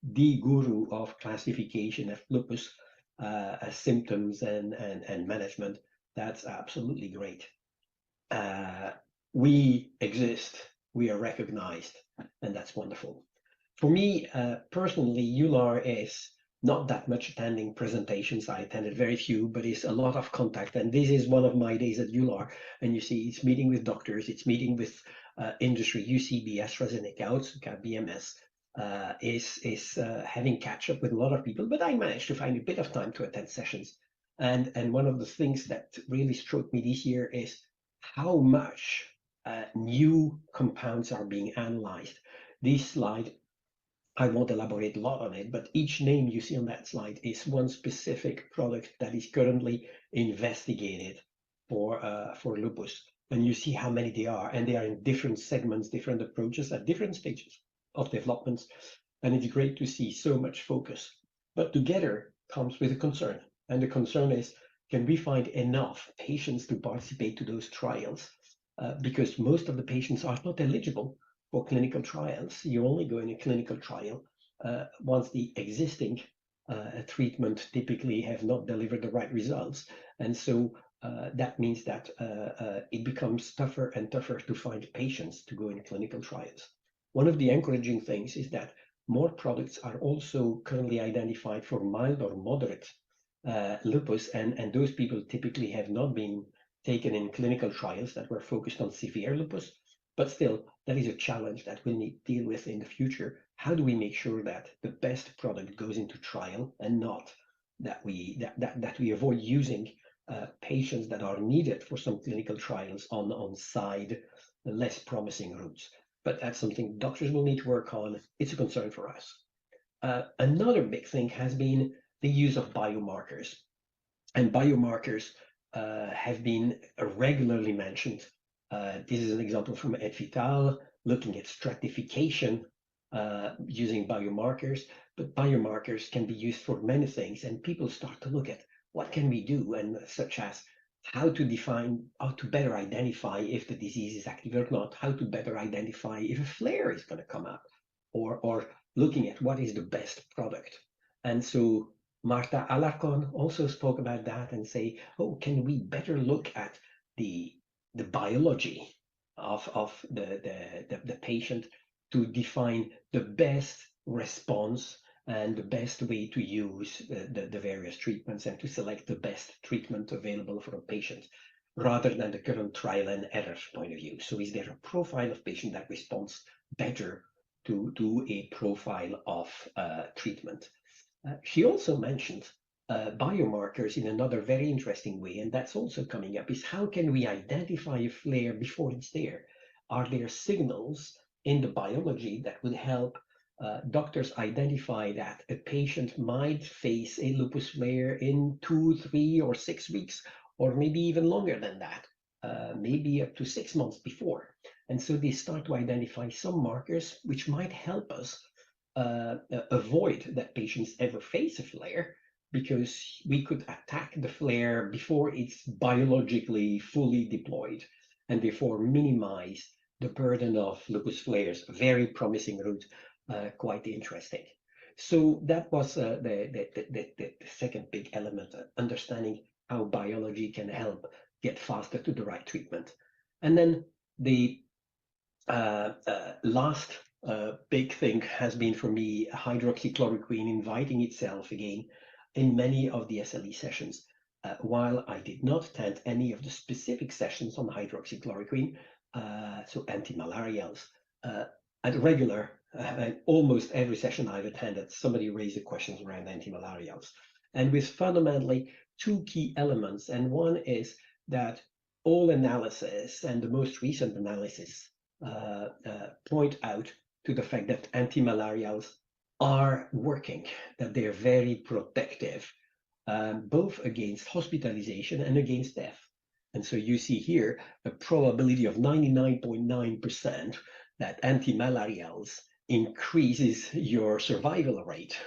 the guru of classification of lupus symptoms and management. That's absolutely great. We exist, we are recognized, and that's wonderful. For me, personally, EULAR is not that much attending presentations. I attended very few, but it's a lot of contact. And this is one of my days at EULAR. And you see, it's meeting with doctors, it's meeting with industry, UCB, AstraZeneca, Otsuka, BMS, is having catch up with a lot of people. But I managed to find a bit of time to attend sessions. And one of the things that really struck me this year is how much new compounds are being analyzed. This slide, I won't elaborate a lot on it, but each name you see on that slide is one specific product that is currently investigated for lupus. And you see how many they are, and they are in different segments, different approaches at different stages of development. And it's great to see so much focus. But together comes with a concern. And the concern is, can we find enough patients to participate to those trials? Because most of the patients are not eligible for clinical trials. You only go in a clinical trial once the existing treatment typically have not delivered the right results. And so that means that it becomes tougher and tougher to find patients to go in clinical trials. One of the encouraging things is that more products are also currently identified for mild or moderate lupus, and those people typically have not been taken in clinical trials that were focused on severe lupus. But still, that is a challenge that we'll need to deal with in the future. How do we make sure that the best product goes into trial and not that we avoid using patients that are needed for some clinical trials on side less promising routes? But that's something doctors will need to work on. It's a concern for us. Another big thing has been the use of biomarkers, and biomarkers have been regularly mentioned. This is an example from Et Vital, looking at stratification using biomarkers, but biomarkers can be used for many things, and people start to look at what can we do, and such as how to better identify if the disease is active or not, how to better identify if a flare is going to come up, or looking at what is the best product. And so Marta Alarcon also spoke about that and say, oh, can we better look at the biology of the patient to define the best response and the best way to use the various treatments, and to select the best treatment available for a patient, rather than the current trial and error point of view. So is there a profile of patient that responds better to a profile of treatment? She also mentioned biomarkers in another very interesting way, and that's also coming up, is how can we identify a flare before it's there? Are there signals in the biology that would help doctors identify that a patient might face a lupus flare in 2, 3, or 6 weeks, or maybe even longer than that, maybe up to 6 months before? And so they start to identify some markers which might help us avoid that patients ever face a flare, because we could attack the flare before it's biologically fully deployed, and therefore minimize the burden of lupus flares. Very promising route. Quite interesting. So that was the second big element, understanding how biology can help get faster to the right treatment. And then the last big thing has been for me hydroxychloroquine inviting itself again in many of the SLE sessions. While I did not attend any of the specific sessions on hydroxychloroquine, so antimalarials, at regular, almost every session I've attended, somebody raised the questions around antimalarials, and with fundamentally 2 key elements. And one is that all analysis, and the most recent analysis, point out to the fact that antimalarials are working, that they're very protective, both against hospitalization and against death. And so you see here a probability of 99.9% that antimalarials increases your survival rate,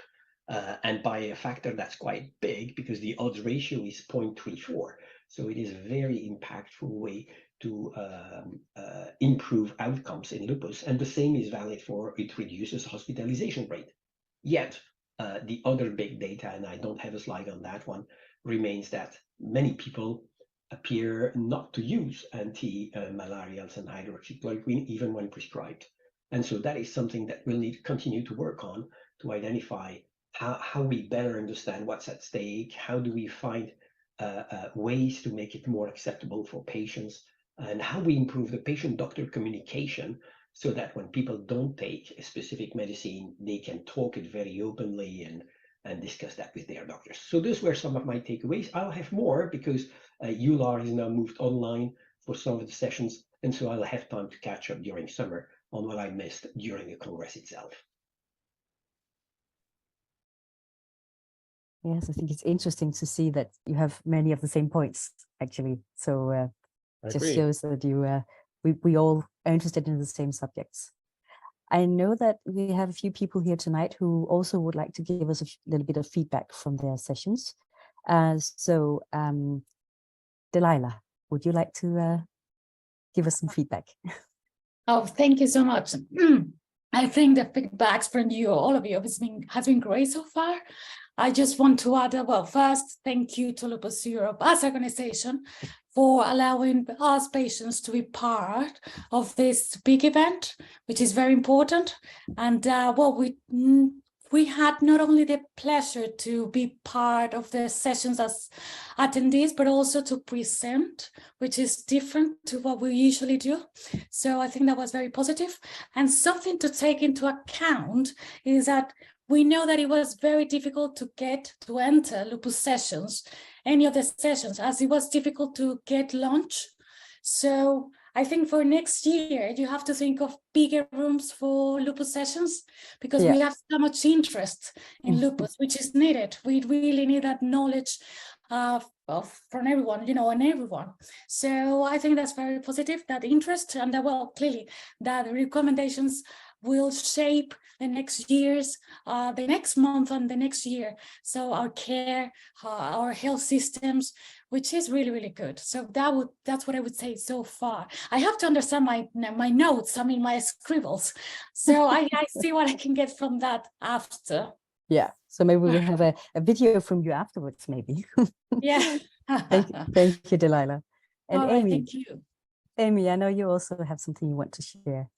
and by a factor that's quite big, because the odds ratio is 0.34. So it is a very impactful way to improve outcomes in lupus, and the same is valid for it reduces hospitalization rate. Yet the other big data, and I don't have a slide on that one, remains that many people appear not to use anti-malarials and hydroxychloroquine even when prescribed. And so that is something that we'll need to continue to work on, to identify how we better understand what's at stake, how do we find ways to make it more acceptable for patients, and how we improve the patient-doctor communication, so that when people don't take a specific medicine, they can talk it very openly and discuss that with their doctors. So those were some of my takeaways. I'll have more, because EULAR has now moved online for some of the sessions, and so I'll have time to catch up during summer on what I missed during the Congress itself. Yes, I think it's interesting to see that you have many of the same points, actually. So it just shows that you we all are interested in the same subjects. I know that we have a few people here tonight who also would like to give us a little bit of feedback from their sessions. So Delilah, would you like to give us some feedback? Oh, thank you so much. I think the feedbacks from you, all of you, has been great so far. I just want to add, well, first, thank you to Lupus Europe as an organization for allowing us patients to be part of this big event, which is very important. And well, we had not only the pleasure to be part of the sessions as attendees, but also to present, which is different to what we usually do. So I think that was very positive. And something to take into account is that we know that it was very difficult to enter Lupus sessions, any of the sessions, as it was difficult to get lunch. So I think for next year, you have to think of bigger rooms for Lupus sessions, because we have so much interest in Lupus, which is needed. We really need that knowledge from everyone, and everyone. So I think that's very positive, that interest, and well, clearly that the recommendations will shape the next years, the next month and the next year. So our care, our health systems, which is really, really good. So that's what I would say so far. I have to understand my notes, my scribbles. So I see what I can get from that after. Yeah, so maybe we'll have a video from you afterwards, maybe. Yeah. Thank you, Delilah. And All Amy, right, thank you. Amy, I know you also have something you want to share.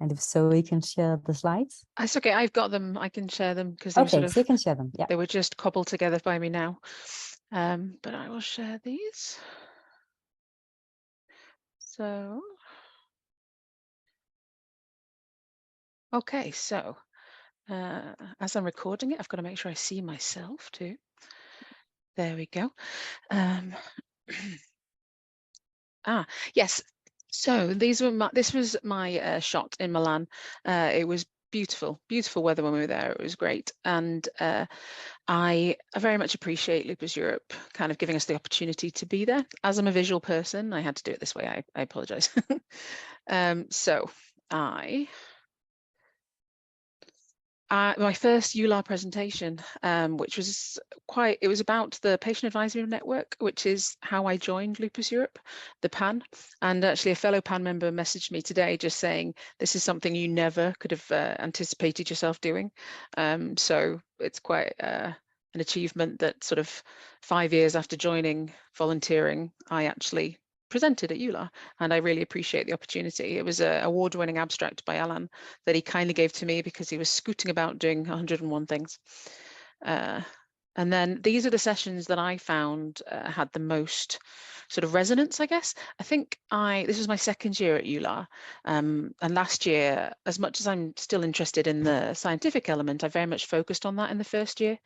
And if so, we can share the slides. That's okay. I've got them. I can share them because okay, so you can share them. Yeah, they were just cobbled together by me now. But I will share these. So, okay. So, as I'm recording it, I've got to make sure I see myself too. There we go. Yes. So this was my shot in Milan. It was beautiful weather when we were there. It was great. And I very much appreciate Lupus Europe kind of giving us the opportunity to be there. As I'm a visual person, I had to do it this way. I apologize. So my first EULAR presentation, which was it was about the Patient Advisory Network, which is how I joined Lupus Europe, the PAN. And actually a fellow PAN member messaged me today just saying, this is something you never could have anticipated yourself doing. So it's quite an achievement that sort of 5 years after joining, volunteering, I actually presented at EULAR, and I really appreciate the opportunity. It was an award-winning abstract by Alan that he kindly gave to me because he was scooting about doing 101 things. And then these are the sessions that I found had the most sort of resonance, I guess. I think this was my second year at EULAR, and last year, as much as I'm still interested in the scientific element, I very much focused on that in the first year.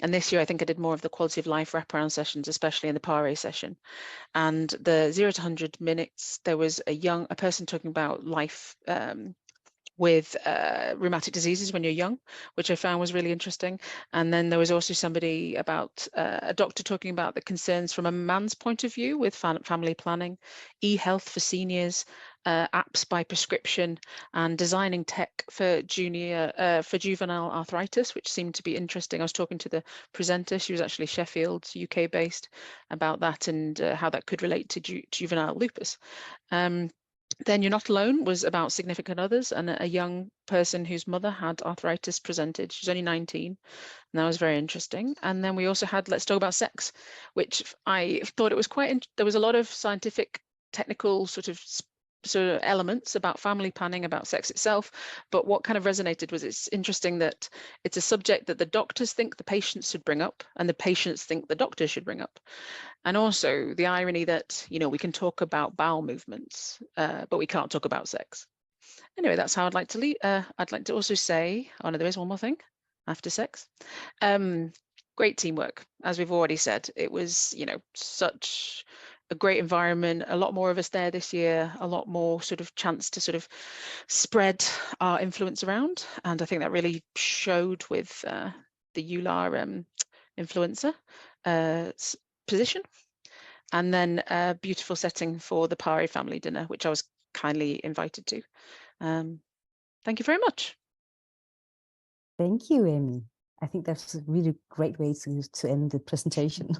And this year, I think I did more of the quality of life wraparound sessions, especially in the PARE session. And the 0 to 100 minutes, there was a person talking about life with rheumatic diseases when you're young, which I found was really interesting. And then there was also somebody about a doctor talking about the concerns from a man's point of view with family planning, e-health for seniors, apps by prescription, and designing tech for juvenile arthritis, which seemed to be interesting. I was talking to the presenter. She was actually Sheffield, UK based, about that and how that could relate to juvenile lupus. Then You're Not Alone was about significant others, and a young person whose mother had arthritis presented. She's only 19, and that was very interesting. And then we also had Let's Talk About Sex, which I thought it was there was a lot of scientific, technical sort of elements about family planning, about sex itself, but what kind of resonated was it's interesting that it's a subject that the doctors think the patients should bring up and the patients think the doctors should bring up. And also the irony that, we can talk about bowel movements, but we can't talk about sex. Anyway, that's how I'd like to leave. I'd like to also say, no, there is one more thing after sex. Great teamwork, as we've already said. It was, such a great environment, a lot more of us there this year, a lot more sort of chance to sort of spread our influence around. And I think that really showed with the EULAR influencer position. And then a beautiful setting for the PARE family dinner, which I was kindly invited to. Thank you very much. Thank you, Amy. I think that's a really great way to end the presentation.